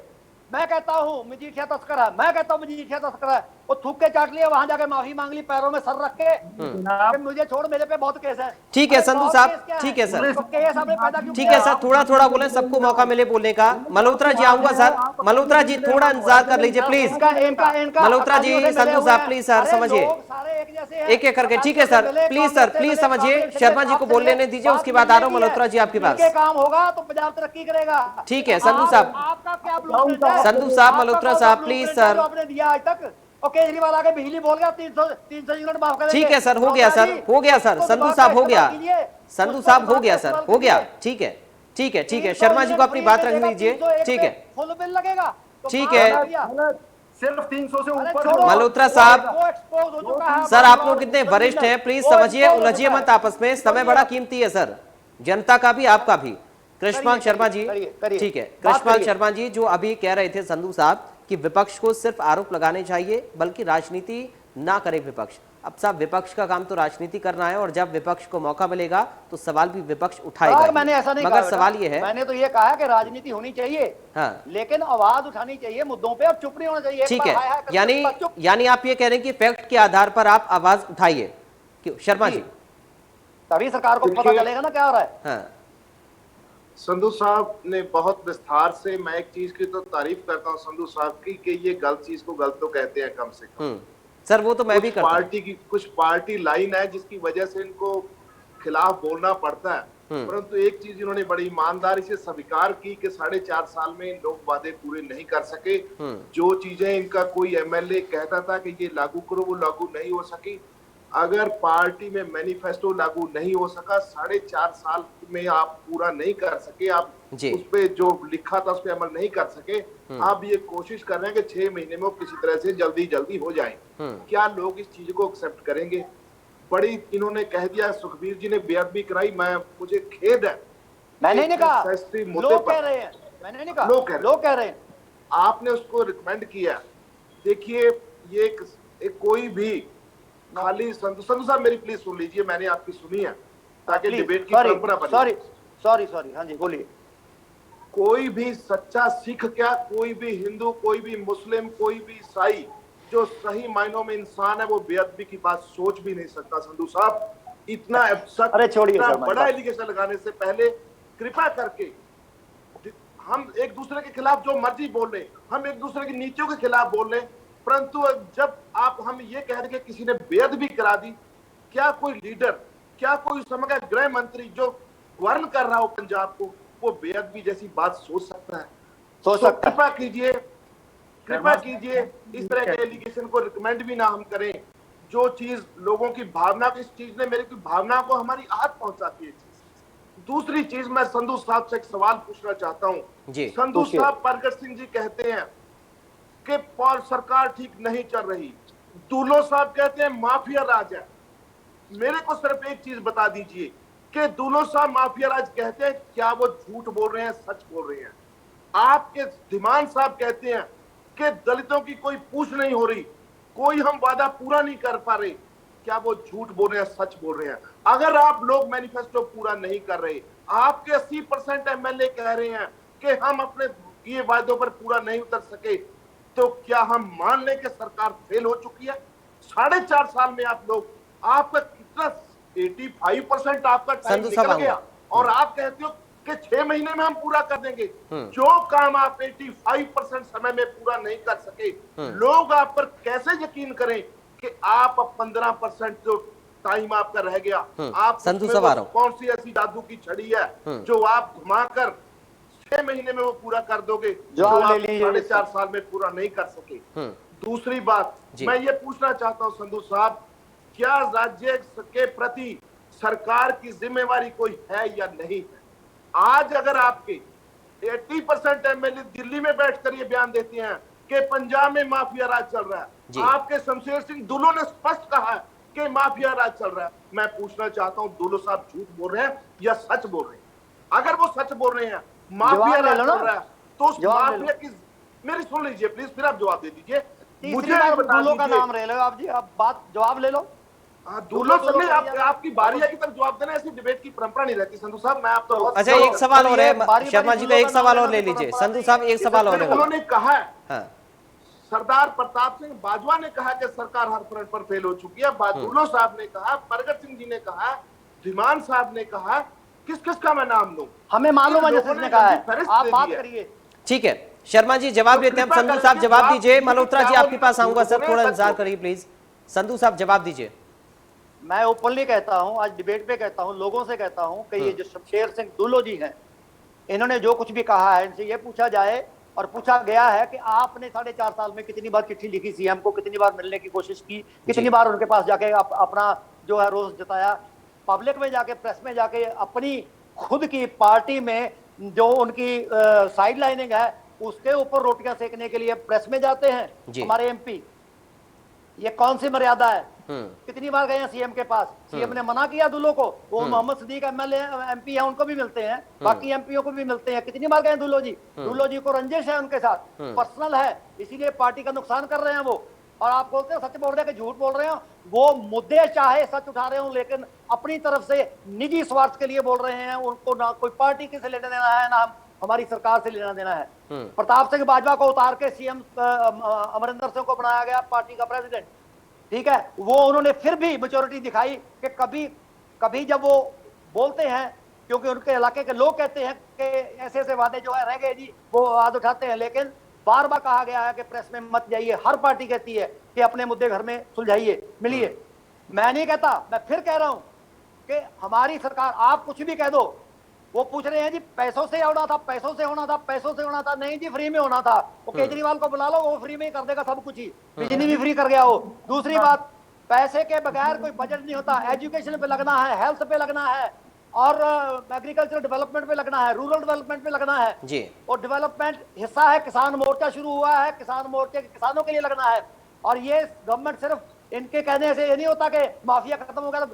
मैं कहता हूँ मजीठिया तस्कर है, मैं कहता हूँ मजीठिया तस्कर है, वो थूक के चाट लिया, वहां जाके माफी मांग ली, पैरों में सर रख के, मुझे छोड़, मेरे पे बहुत केस है। ठीक है संधू साहब, ठीक है सर, ठीक है सर, थोड़ा बोले, सबको मौका मिले बोलने का। मल्होत्रा जी आऊंगा सर, मल्होत्रा जी थोड़ा इंतजार कर लीजिए प्लीज। मल्होत्रा जी, संधू साहब प्लीज सर समझिए, एक एक करके। ठीक है सर, प्लीज समझिए, शर्मा जी को बोल लेने दीजिए, उसके बाद आ रहा हूँ मल्होत्रा जी आपके पास। काम होगा तो पंजाब तरक्की करेगा। ठीक है संधू साहब, आपका क्या संधू साहब, मल्होत्रा साहब प्लीज सर। आपने दिया आज तक, और केजरीवाल आके बिजली बोल गया 300 यूनिट माफ करेंगे। ठीक है सर, हो गया सर, हो गया सर, संधू साहब हो गया, संधू साहब हो गया सर, हो गया। ठीक है शर्मा जी को अपनी बात रख लीजिए। ठीक है, फुल बिल लगेगा, ठीक है सिर्फ 300 से ऊपर। मल्होत्रा साहब, सर आप लोग कितने वरिष्ठ हैं, प्लीज समझिए, उलझिए मत आपस में, समय बड़ा कीमती है सर, जनता का भी आपका भी। कृष्णपाल शर्मा जी, ठीक है, कृष्णपाल शर्मा जी जो अभी कह रहे थे संधू साहब कि विपक्ष को सिर्फ आरोप लगाने चाहिए बल्कि राजनीति ना करे विपक्ष। अब साहब विपक्ष का काम तो राजनीति करना है, और जब विपक्ष को मौका मिलेगा तो सवाल भी विपक्ष उठाएगा। मैंने ऐसा नहीं मगर कहा, सवाल ये है, मैंने तो ये कहा कि राजनीति होनी चाहिए, हाँ, लेकिन आवाज उठानी चाहिए मुद्दों पे, और चुप नहीं होना चाहिए। ठीक है, यानी आप ये कह रहे हैं कि फैक्ट के आधार पर आप आवाज उठाइए, क्यों शर्मा जी? तभी सरकार को पता चलेगा ना क्या हो रहा है। हाँ। संधू साहब ने बहुत विस्तार से, मैं एक चीज की तो तारीफ करता हूँ संधू साहब की कि ये गलत चीज को गलत तो कहते हैं कम से कम, सर वो तो मैं भी करता हूं। कुछ पार्टी लाइन है जिसकी वजह से इनको खिलाफ बोलना पड़ता है। परंतु एक चीज इन्होंने बड़ी ईमानदारी से स्वीकार की कि 4.5 साल में लोग वादे पूरे नहीं कर सके। जो चीजें इनका कोई एमएलए कहता था कि ये लागू करो, वो लागू नहीं हो सकी। अगर पार्टी में मैनिफेस्टो लागू नहीं हो सका, 4.5 साल में आप पूरा नहीं कर सके, आप उस पे जो लिखा था उस पे अमल नहीं कर सके, आप ये कोशिश कर रहे हैं कि 6 महीने में वो किसी तरह से जल्दी हो जाए। क्या लोग इस चीज को एक्सेप्ट करेंगे? बड़ी इन्होंने कह दिया, सुखबीर जी ने बेअदबी कराई। मुझे खेद है, मैंने नहीं कहा, लोग कह रहे हैं। मैंने नहीं कहा, लोग कह रहे हैं। आपने उसको रिकमेंड किया। देखिए ये एक कोई भी खाली संधू साहब मेरी प्लीज सुन लीजिए, मैंने आपकी सुनी है ताकि डिबेट की परंपरा बने। सॉरी, हाँ जी बोलिए। कोई भी सच्चा सिख, क्या कोई भी हिंदू, कोई भी मुस्लिम, कोई भी ईसाई जो सही मायनों में इंसान है, वो बेअदबी की बात सोच भी नहीं सकता। संधू साहब इतना बड़ा एलिगेशन लगाने से पहले कृपा करके, हम एक दूसरे के खिलाफ जो मर्जी बोल रहे, हम एक दूसरे की नीतियों के खिलाफ बोल रहे, परंतु जब हम ये कह रहे कि किसी ने बेअदबी करा दी, क्या कोई लीडर, क्या कोई समग्र गृह मंत्री जो गवर्न कर रहा हो पंजाब को, वो बेअदबी जैसी बात सोच सकता है? सोच सकता है। कृपा कीजिए इस तरह के एलिगेशन को रिकमेंड भी ना हम करें। जो चीज लोगों की भावना, इस चीज ने मेरी की भावना को हमारी आहत पहुंचाती है। दूसरी चीज, मैं संधू साहब से एक सवाल पूछना चाहता हूं। संधू साहब, प्रगट सिंह जी कहते हैं कि सरकार ठीक नहीं चल रही, दुल्लो साहब कहते हैं माफिया राज है। मेरे को सिर्फ एक चीज बता दीजिए कि दुल्लो साहब माफिया राज कहते हैं, क्या वो झूठ बोल रहे हैं, सच बोल रहे हैं? आपके धीमान साहब कहते हैं कि दलितों की कोई पूछ नहीं हो रही, कोई हम वादा पूरा नहीं कर पा रहे, क्या वो झूठ बोल रहे हैं, सच बोल रहे हैं? अगर आप लोग मैनिफेस्टो पूरा नहीं कर रहे, आपके 80% एमएलए कह रहे हैं कि हम अपने ये वादों पर पूरा नहीं उतर सके, तो क्या हम मान लें कि सरकार फेल हो चुकी है? 4.5 साल में आप लोग, आपका कितना 85% आपका टाइम निकल गया और आप कहते हो कि 6 महीने में हम पूरा कर देंगे। जो काम आप 85% समय में पूरा नहीं कर सके, लोग आप पर कैसे यकीन करें कि आप 15% जो टाइम आपका रह गया, आप कौन सी ऐसी जादू की छड़ी है जो आप घुमाकर 6 महीने में वो पूरा कर दोगे, जो आप 4.5 साल में पूरा नहीं कर सके? दूसरी बात मैं ये पूछना चाहता हूं संधू साहब, क्या राज्य के प्रति सरकार की जिम्मेवारी कोई है या नहीं है? आज अगर आपके 80% एमएलए दिल्ली में बैठकर ये बयान देते हैं कि पंजाब में माफिया राज चल रहा है, आपके शमशेर सिंह दुल्लो ने स्पष्ट कहा है कि माफिया राज चल रहा है, मैं पूछना चाहता हूं दुल्लो साहब झूठ बोल रहे हैं या सच बोल रहे हैं? अगर वो सच बोल रहे हैं, माफिया राज चल रहा है, तो उस माफिया की, मेरी सुन लीजिए प्लीज, फिर आप जवाब दे दीजिए। मुझे दुल्लो का नाम ले लो आप जी, आप बात जवाब ले लो। दुल्लो साहब, आपकी बारी है कि तब जवाब देना, ऐसी डिबेट की परंपरा नहीं रहती। संधू साहब मैं आप तो अच्छा, एक सवाल और है, शर्मा जी का एक सवाल और ले लीजिए। संधू साहब एक सवाल और है। उन्होंने कहा है, सरदार प्रताप सिंह बाजवा ने कहा कि सरकार हर फ्रंट पर फेल हो चुकी है, दुल्लो साहब ने कहा, प्रगट सिंह जी ने कहा, धीमान साहब ने कहा, किस का मैं नाम लूं? हमें मालूम है जिसने कहा है, आप बात करिए। ठीक है शर्मा जी जवाब देते हैं। संधू साहब जवाब दीजिए। मल्होत्रा जी आपके पास आऊंगा सर, थोड़ा इंतजार करिए प्लीज। संधू साहब जवाब दीजिए। मैं ओपनली कहता हूं, आज डिबेट पे कहता हूं, लोगों से कहता हूं कि ये जो शमशेर सिंह दुल्लो जी हैं, इन्होंने जो कुछ भी कहा है, इनसे ये पूछा जाए और पूछा गया है कि आपने 4.5 साल में कितनी बार चिट्ठी लिखी सीएम को, कितनी बार मिलने की कोशिश की, कितनी बार उनके पास जाके अपना जो है रोज जताया, पब्लिक में जाके, प्रेस में जाके, अपनी खुद की पार्टी में जो उनकी साइड लाइनिंग है उसके ऊपर रोटियां सेकने के लिए प्रेस में जाते हैं हमारे एमपी। ये कौन सी मर्यादा है? कितनी बार गए हैं सीएम के पास, सीएम ने मना किया दुल्लो को, वो मोहम्मद सिद्दीक एमएलए एमपी है, उनको भी मिलते हैं, बाकी एमपीओ को भी मिलते हैं। कितनी बार गए दुल्लो जी? दुल्लो जी को रंजिश है उनके साथ, पर्सनल है, इसीलिए पार्टी का नुकसान कर रहे हैं वो। और आप बोलते हैं सच बोल रहे हैं कि झूठ बोल रहे हो, वो मुद्दे चाहे सच उठा रहे हो लेकिन अपनी तरफ से निजी स्वार्थ के लिए बोल रहे हैं। उनको ना कोई पार्टी से लेना देना है, ना हमारी सरकार से लेना देना है। प्रताप सिंह बाजवा को उतार के सीएम अमरिंदर सिंह को बनाया गया पार्टी का प्रेसिडेंट, ठीक है। वो उन्होंने फिर भी मेच्योरिटी दिखाई कि कभी जब वो बोलते हैं, क्योंकि उनके इलाके के लोग कहते हैं कि ऐसे ऐसे वादे जो है रह गए जी, वो वाद उठाते हैं, लेकिन बार बार कहा गया है कि प्रेस में मत जाइए, हर पार्टी कहती है कि अपने मुद्दे घर में सुलझाइए, मिलिए। मैं नहीं कहता, मैं फिर कह रहा हूं कि हमारी सरकार, आप कुछ भी कह दो, वो पूछ रहे हैं जी पैसों से होना था, पैसों से होना था, पैसों से होना था। नहीं जी, फ्री में होना था। वो केजरीवाल को बुला लो, वो फ्री में ही कर देगा सब कुछ ही, बिजली भी फ्री कर गया हो। दूसरी बात, पैसे के बगैर कोई बजट नहीं होता। एजुकेशन पे लगना है, हेल्थ पे लगना है, और एग्रीकल्चर डेवलपमेंट पे लगना है, रूरल डेवलपमेंट पे लगना है जी। और डेवलपमेंट हिस्सा है, किसान मोर्चा शुरू हुआ है, किसान मोर्चे के किसानों के लिए लगना है। और ये गवर्नमेंट सिर्फ इनके कहने से ये नहीं होता कि माफिया खत्म हो गया,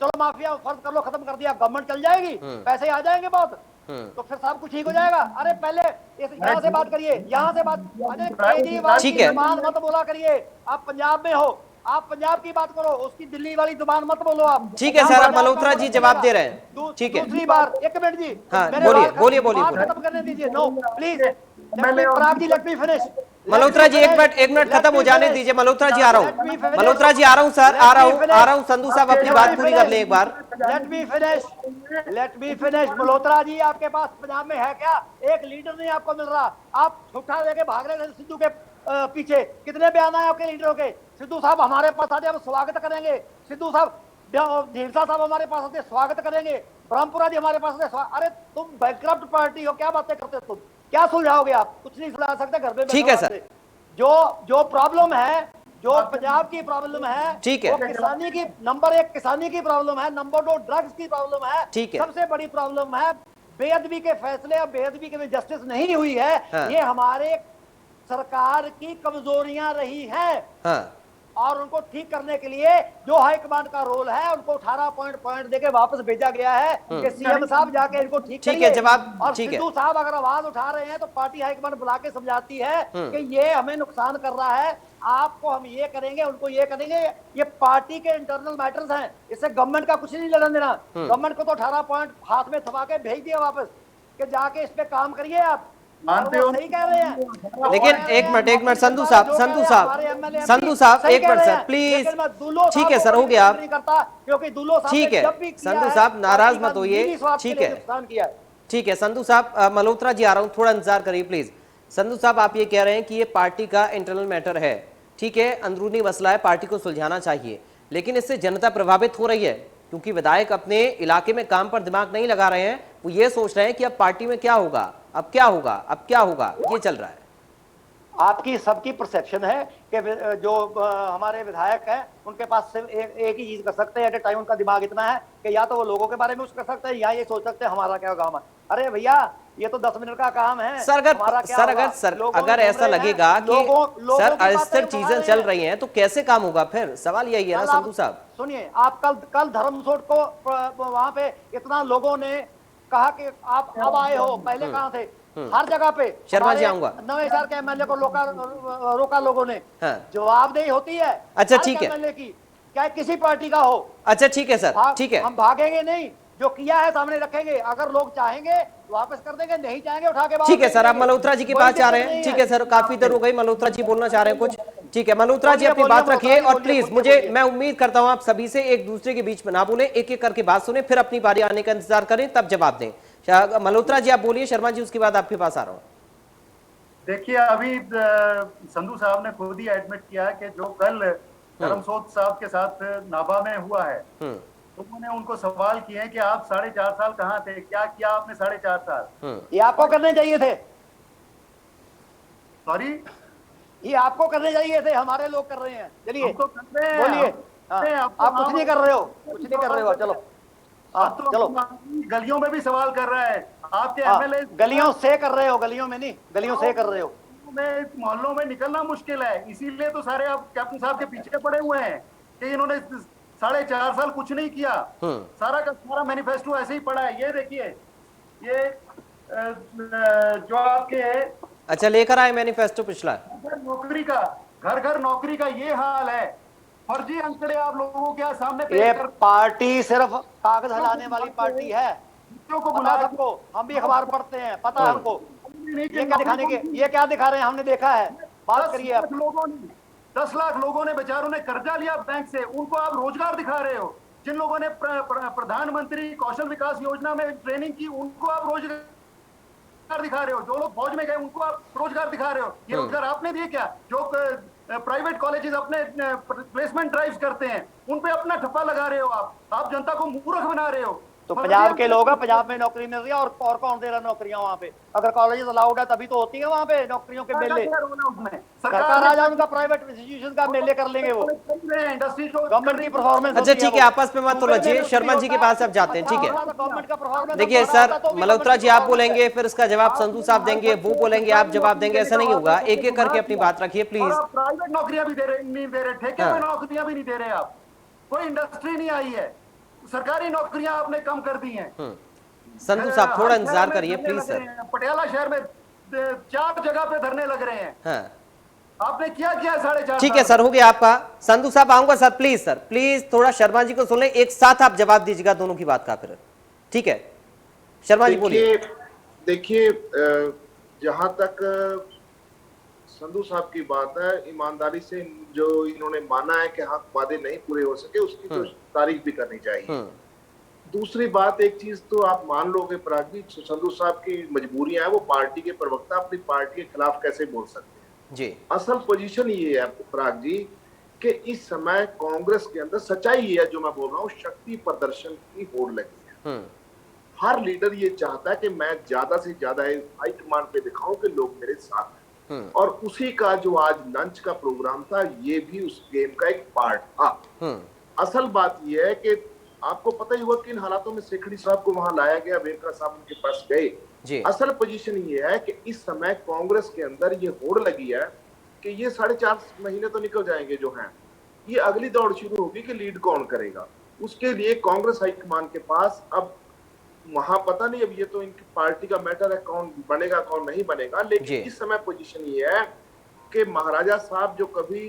चलो माफिया फर्ज कर लो, खत्म कर दिया, गवर्नमेंट चल जाएगी, पैसे आ जाएंगे बहुत, तो फिर सब कुछ ठीक हो जाएगा। अरे पहले यहाँ से बात करिए, यहाँ से बात, अरे केजरीवाल की जुबान मत बोला करिए। आप पंजाब में हो, आप पंजाब की बात करो, उसकी दिल्ली वाली जुबान मत बोलो आप। ठीक है सर, आप मल्होत्रा जी जवाब दे रहे हैं, ठीक है। दूसरी बार, एक मिनट जी, हाँ, मेरे बोलिए, बात बोलिए, बोलिए, बात बोलिए। खत्म करने दीजिए। No please, Parag ji, let me finish. Malhotra ji एक मिनट खत्म हो जाने दीजिए। मल्होत्रा जी आ रहा हूँ, मल्होत्रा जी आ रहा हूँ सर, आ रहा हूँ। संधू साहब अपनी बात पूरी कर ले एक बार। Let me finish. Malhotra ji, आपके पास पंजाब में है क्या? एक लीडर नहीं आपको मिल रहा, आप छुट्टा लेके भाग रहे थे सिद्धू के पीछे। कितने बयान आए आपके लीडरों के? सिद्धू साहब हमारे पास आते, हम स्वागत करेंगे। सिद्धू साहब, ढींसा साहब हमारे पास आते, स्वागत करेंगे। ब्रह्मपुरा जी हमारे पास आते। अरे तुम बैंकरप्ट पार्टी हो, क्या बातें करते हो तुम? क्या सुलझाओगे आप? कुछ नहीं सुलझा सकते घर पे। ठीक है सर। जो प्रॉब्लम है, जो पंजाब की प्रॉब्लम है, ठीक है, वो किसानी की, नंबर 1 किसानी की प्रॉब्लम है, नंबर 2 ड्रग्स की प्रॉब्लम है, ठीक है। सबसे बड़ी प्रॉब्लम है बेअदबी के फैसले, और बेअदबी के में जस्टिस नहीं हुई है। हाँ। ये हमारे सरकार की कमजोरियां रही हैं। हाँ। और उनको ठीक करने के लिए जो हाईकमांड का रोल है, उनको 18 पॉइंट देके वापस भेजा गया है कि सीएम साहब जाके इनको ठीक ठीक करिए। है, जवाब और ठीक है। सिद्धू साहब अगर आवाज उठा रहे हैं तो पार्टी हाईकमांड बुला के समझाती है कि ये हमें नुकसान कर रहा है, आपको हम ये करेंगे, उनको ये करेंगे। ये पार्टी के इंटरनल मैटर्स हैं, इससे गवर्नमेंट का कुछ नहीं लेना देना। गवर्नमेंट को तो 18 पॉइंट हाथ में थमा के भेज दिया वापस कि जाके इस पे काम करिए आप। मानते हो? सही कह रहे हैं। लेकिन एक मिनट संधू साहब, एक मिनट सर प्लीज। ठीक है सर, हो गया। क्योंकि दुल्लो साहब ठीक है संधू साहब, नाराज मत होइए। ठीक है, ठीक है संधू साहब। मल्होत्रा जी आ रहा हूँ, थोड़ा इंतजार करिए प्लीज। संधू साहब, आप ये कह रहे हैं कि ये पार्टी का इंटरनल मैटर है, ठीक है, अंदरूनी मसला है, पार्टी को सुलझाना चाहिए, लेकिन इससे जनता प्रभावित हो रही है क्योंकि विधायक अपने इलाके में काम पर दिमाग नहीं लगा रहे हैं। वो ये सोच रहे हैं कि अब पार्टी में क्या होगा, अब क्या होगा, अब क्या होगा, ये चल रहा है। आपकी सबकी परसेप्शन है कि जो हमारे विधायक हैं उनके पास सिर्फ एक ही चीज कर सकते हैं एट ए टाइम। उनका दिमाग इतना है कि या तो वो लोगों के बारे में कुछ कर सकते हैं, या ये सोच सकते हैं हमारा क्या काम है। अरे भैया, ये तो 10 मिनट का काम है सर। अगर ऐसा लगेगा कि सर अस्थिर चीजें चल रही हैं तो कैसे काम होगा फिर? सवाल यही है ना संधू साहब। सुनिए, आप कल धर्मसोट को वहां पे इतना लोगों ने कहा कि आप अब आए हो, पहले कहां थे? हर जगह पे शर्मा जी आऊंगा। नवे शहर के एमएलए को रोका लोगों ने। हाँ। जवाबदेही होती है। अच्छा ठीक है, एमएलए की, चाहे किसी पार्टी का हो। अच्छा ठीक है सर, ठीक है। हम भागेंगे नहीं, जो किया है सामने रखेंगे। अगर लोग चाहेंगे वापस कर देंगे, नहीं चाहेंगे उठा के। ठीक है सर, आप मल्होत्रा जी के पास जा रहे हैं। ठीक है सर, काफी देर हो गई, मल्होत्रा जी बोलना चाह रहे हैं कुछ। ठीक है मल्होत्रा जी, अपनी बात रखिए और प्लीज मैं उम्मीद करता हूं आप सभी से एक दूसरे के बीच में ना बोले, एक एक करके बात सुने, फिर अपनी बारी आने का इंतजार करें, तब जवाब दें। मल्होत्रा जी आप बोलिए, शर्मा जी उसके बाद आपके पास आ रहा हूं। देखिए, अभी संधू साहब ने खुद ही एडमिट किया कि जो कल धर्मसोत साहब के साथ नाभा में हुआ है, लोगों ने उनको सवाल किए हैं कि आप 4.5 साल कहाँ थे, क्या किया आपने 4.5 साल? ये आपको करने चाहिए थे। सॉरी, ये आपको करने चाहिए थे, हमारे लोग कर रहे हैं। चलिए तो बोलिए। आप कुछ नहीं कर रहे हो, कुछ नहीं कर रहे हो। चलो तो चलो, गलियों में भी सवाल कर रहा है आपके एमएलए। गलियों से कर रहे हो, गलियों में नहीं, गलियों से कर रहे हो। मोहल्लों में निकलना मुश्किल है, इसीलिए तो सारे आप कैप्टन साहब के पीछे पड़े हुए हैं कि इन्होंने 4.5 साल कुछ नहीं किया। सारा का सारा मैनिफेस्टो ऐसे ही पड़ा है। ये देखिए, ये जो आपके अच्छा लेकर आए मैनिफेस्टो पिछला, नौकरी का, घर घर नौकरी का ये हाल है। फर्जी अंकड़े आप लोगों के सामने ये पार्टी सिर्फ कागज हिलाने वाली पार्टी है। को बुला सबको, हम भी अखबार पढ़ते हैं, पता है हमको। ये क्या दिखाने के, ये क्या दिखा रहे हैं, हमने देखा है। बात करिए आप। 10 लाख लोगों ने, बेचारों ने कर्जा लिया बैंक से, उनको आप रोजगार दिखा रहे हो। जिन लोगों ने प्रधानमंत्री कौशल विकास योजना में ट्रेनिंग की, उनको आप रोजगार रोजगार दिखा रहे हो, जो लोग फौज में गए उनको आप रोजगार दिखा रहे हो, ये रोजगार आपने दिए क्या? जो प्राइवेट कॉलेजेस अपने प्लेसमेंट ड्राइव्स करते हैं उन पे अपना ठप्पा लगा रहे हो, आप जनता को मूर्ख बना रहे हो। तो पंजाब के लोग हैं, पंजाब में नौकरी मिल रही है, और कौन दे रहा नौकरियां वहाँ पे? अगर कॉलेजेस अलाउड है तभी तो होती है वहाँ पे नौकरियों के मेले। सरकार आ जाए, उनका प्राइवेट इंस्टीट्यूशन का मेले कर लेंगे वो, इंडस्ट्री को गवर्नमेंट की परफॉर्मेंस। अच्छा ठीक है, आपस में मत उलझिए, शर्मा जी के पास अब जाते हैं, ठीक है। गवर्नमेंट का परफॉर्मेंस देखिए सर, मल्होत्रा जी आप बोलेंगे, फिर इसका जवाब संधू साहब देंगे, वो बोलेंगे, आप जवाब देंगे, ऐसा नहीं होगा। एक एक करके अपनी बात रखिए प्लीज। प्राइवेट नौकरियां भी नहीं दे रहे, ठेके में नौकरियां भी नहीं दे रहे आप, कोई इंडस्ट्री नहीं आई है, सरकारी नौकरियां आपने कम कर दी हैं। संधू साहब थोड़ा इंतजार करिए प्लीज सर। पटियाला शहर में 4 जगह पे धरने लग रहे हैं। हाँ आपने क्या किया 4.5 ठीक है सर, हो गया आपका। संधू साहब आऊंगा सर, प्लीज सर, प्लीज थोड़ा शर्मा जी को सुन लें, एक साथ आप जवाब दीजिएगा दोनों की बात का फिर, ठीक है? शर्मा जी बोलिए। देखिए, जहां तक संधू साहब की बात है, ईमानदारी से जो इन्होंने माना है कि हाँ वादे नहीं पूरे हो सके, उसकी तो तारीफ भी करनी चाहिए। दूसरी बात, एक चीज तो आप मान लोगे पराग जी, संधू साहब की मजबूरियां हैं, वो पार्टी के प्रवक्ता अपनी पार्टी के खिलाफ कैसे बोल सकते हैं जी। असल पोजीशन ये है पराग जी कि इस समय कांग्रेस के अंदर सच्चाई ये है जो मैं बोल रहा हूँ, शक्ति प्रदर्शन की होड़ लगी है। हर लीडर ये चाहता है कि मैं ज्यादा से ज्यादा हाईकमान पे दिखाऊं कि लोग मेरे साथ हैं, और उसी का जो आज लंच का प्रोग्राम था, ये भी उस गेम का एक पार्ट था। असल बात यह है कि आपको पता ही हुआ किन हालातों में सेखड़ी साहब को वहां लाया गया, वेरका साहब उनके पास गए। असल पोजीशन ये है कि इस समय कांग्रेस के अंदर ये होड़ लगी है कि ये 4.5 महीने तो निकल जाएंगे जो हैं, ये अगली दौड़ शुरू होगी कि लीड कौन करेगा। उसके लिए कांग्रेस हाईकमान के पास अब वहां पता नहीं, अब ये तो इनकी पार्टी का मैटर है, कौन बनेगा कौन नहीं बनेगा, लेकिन इस समय पोजीशन ये है कि महाराजा साहब जो कभी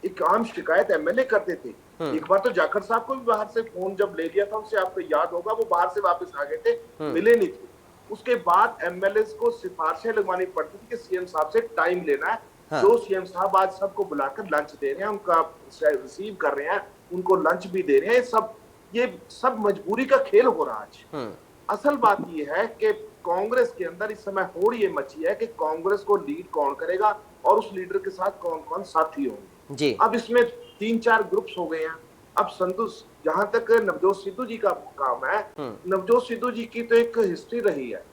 एक आम शिकायत एमएलए करते थे, एक बार तो जाखड़ साहब को भी बाहर से फोन जब ले लिया था उनसे, आपको याद होगा, वो बाहर से वापस आ गए थे, मिले नहीं थे। उसके बाद एमएलए को सिफारिशें लगवानी पड़ती थी कि सीएम साहब से टाइम लेना है। जो सीएम साहब आज सबको बुलाकर लंच दे रहे हैं, उनका रिसीव कर रहे हैं, उनको लंच भी दे रहे हैं, ये सब मजबूरी का खेल हो रहा है आज। असल बात ये है कि कांग्रेस के अंदर इस समय होड़ ये मची है कि कांग्रेस को लीड कौन करेगा और उस लीडर के साथ कौन कौन साथी होंगे। अब इसमें 3-4 ग्रुप्स हो गए हैं। अब संतोष, जहां तक नवजोत सिद्धू जी का काम है, नवजोत सिद्धू जी की तो एक हिस्ट्री रही है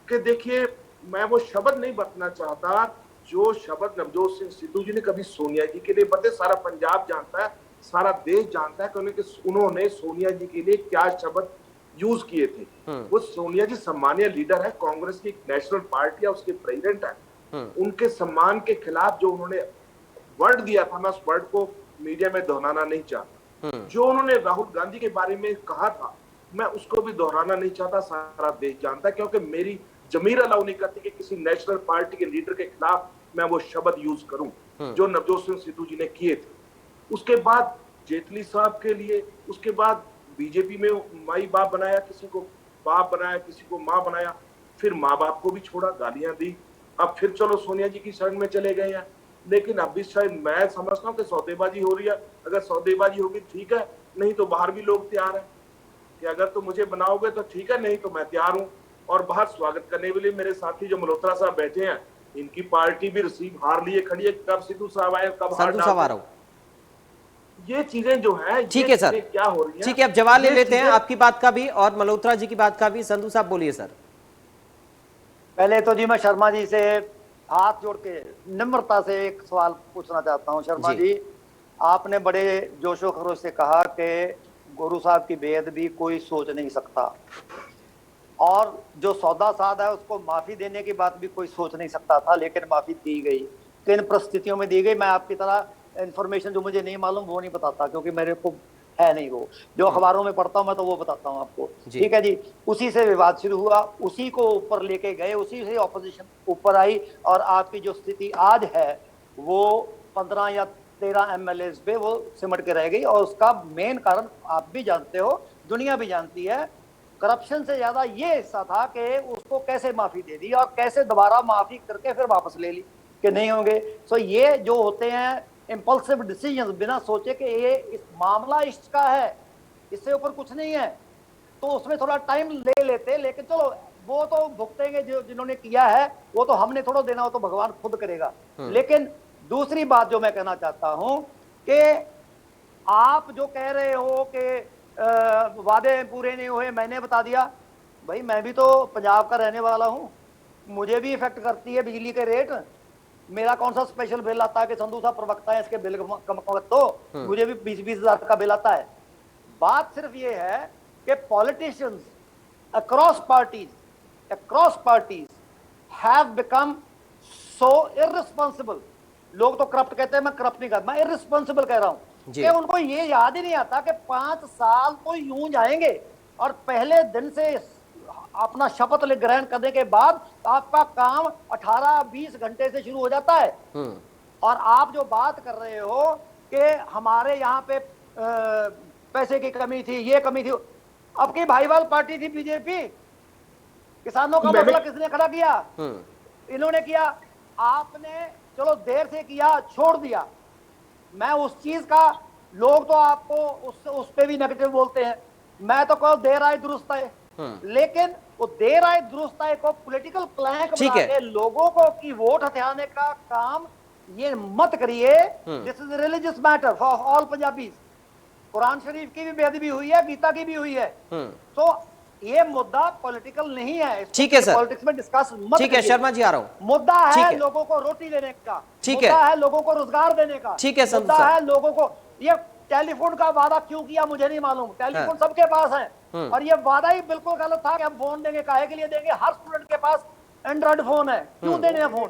कि देखिए, मैं वो शब्द नहीं बरतना चाहता जो शब्द नवजोत सिंह सिद्धू जी ने कभी सोनिया जी के लिए बरते। सारा पंजाब जानता है, सारा देश जानता है कि उन्होंने सोनिया जी के लिए क्या शब्द यूज किए थे। वो सोनिया जी सम्मानीय लीडर है, कांग्रेस की नेशनल पार्टी है, उसके प्रेसिडेंट है। उनके सम्मान के खिलाफ जो उन्होंने वर्ड दिया था, मैं उस वर्ड को मीडिया में दोहराना नहीं चाहता। जो उन्होंने राहुल गांधी के बारे में कहा था, मैं उसको भी दोहराना नहीं चाहता, सारा देश जानता है, क्योंकि मेरी जमीर अलाउ नहीं करती कि किसी नेशनल पार्टी के लीडर के खिलाफ मैं वो शब्द यूज करूं जो नवजोत सिंह सिद्धू जी ने किए थे। उसके बाद जेटली साहब के लिए, उसके बाद बीजेपी में माई बाप बनाया, किसी को बाप बनाया, किसी को माँ बनाया, फिर माँ बाप को भी छोड़ा, गालियां दी। अब फिर चलो सोनिया जी की शरण में चले गए हैं, लेकिन अब भी शायद मैं समझता हूँ कि सौदेबाजी हो रही है। अगर सौदेबाजी होगी ठीक है, नहीं तो बाहर भी लोग तैयार हैं कि अगर तो मुझे बनाओगे तो ठीक है, नहीं तो मैं तैयार हूँ। और बाहर स्वागत करने के लिए मेरे साथी जो मल्होत्रा साहब बैठे हैं, इनकी पार्टी भी रिसीव हार लिए खड़ी है, कब सिद्धू साहब आए, कब संधू साहब आ रहा हूं। ये चीजें जो है, ठीक है सर, क्या हो रही है, ठीक है, अब जवाब ले लेते हैं आपकी बात का भी और मल्होत्रा जी की बात का भी। संधू साहब बोलिए सर। पहले तो जी मैं शर्मा जी से हाथ जोड़ के निम्रता से एक सवाल पूछना चाहता हूं। शर्मा जी, आपने बड़े जोशो खरोश से कहा कि गुरु साहब की बेअदबी कोई सोच नहीं सकता, और जो सौदा साध है उसको माफी देने की बात भी कोई सोच नहीं सकता था, लेकिन माफी दी गई। किन परिस्थितियों में दी गई, मैं आपकी तरह इंफॉर्मेशन जो मुझे नहीं मालूम वो नहीं बताता, क्योंकि मेरे को है नहीं वो, जो अखबारों में पढ़ता हूं मैं तो वो बताता हूं आपको, ठीक है जी। उसी से विवाद शुरू हुआ, उसी को ऊपर लेके गए, उसी से ऑपोजिशन ऊपर आई, और आपकी जो स्थिति आज है वो 15 या 13 एमएलए पे वो सिमट के रह गई। और उसका मेन कारण आप भी जानते हो, दुनिया भी जानती है, करप्शन से ज्यादा ये हिस्सा था कि उसको कैसे माफी दे दी और कैसे दोबारा माफी करके फिर वापस ले ली कि नहीं होंगे। सो ये जो होते हैं इम्पल्सिव डिसीजंस, बिना सोचे कि ये इस मामला इसका है, इससे ऊपर कुछ नहीं है, तो उसमें थोड़ा टाइम ले लेते। लेकिन चलो वो तो भुगतेंगे, जो जिन्होंने किया है वो तो हमने थोड़ा देना, वो तो भगवान खुद करेगा। लेकिन दूसरी बात जो मैं कहना चाहता हूं कि आप जो कह रहे हो कि वादे पूरे नहीं हुए, मैंने बता दिया भाई, मैं भी तो पंजाब का रहने वाला हूं, मुझे भी इफेक्ट करती है बिजली के रेट। मेरा कौन सा स्पेशल बिल आता है कि संधू साहब प्रवक्ता है, इसके बिल कम तो मुझे भी 20-20 हजार का बिल आता है। बात सिर्फ ये है कि politicians across parties have become so irresponsible। लोग तो करप्ट कहते हैं, मैं करप्ट नहीं कहता, मैं इररिस्पॉन्सिबल कह रहा हूं कि उनको ये याद ही नहीं आता कि 5 साल तो यूं जाएंगे और पहले दिन से अपना शपथ ग्रहण करने के बाद आपका काम 18-20 घंटे से शुरू हो जाता है। और आप जो बात कर रहे हो कि हमारे यहाँ पे पैसे की कमी थी, ये कमी थी, अब की भाईवाल पार्टी थी बीजेपी, किसानों का मसला किसने खड़ा किया? इन्होंने किया। आपने चलो देर से किया, छोड़ दिया, मैं उस चीज का, लोग तो आपको उस पे भी नेगेटिव बोलते हैं, मैं तो कहूं देर आए दुरुस्त है। लेकिन वो देर आए दुरुस्त है को पॉलिटिकल प्लैंक बना के लोगों को की वोट हथियाने का काम ये मत करिए। This is religious matter for all Punjabis. कुरान शरीफ की भी बेअदबी हुई है, गीता की भी हुई है। तो ये मुद्दा पॉलिटिकल नहीं है। ठीक है सर, पॉलिटिक्स में डिस्कस मत। ठीक है शर्मा जी, आ रहा हूं। मुद्दा है लोगों को रोटी देने का, मुद्दा है लोगों को रोजगार देने का, ठीक है, मुद्दा है लोगों को। ये टेलीफोन का वादा क्यों किया मुझे नहीं मालूम, टेलीफोन सबके पास है और ये वादा ही बिल्कुल गलत था कि हम फोन देंगे, काहे के लिए देंगे? हर स्टूडेंट के पास एंड्रॉइड फोन है, क्यों देने हैं फोन?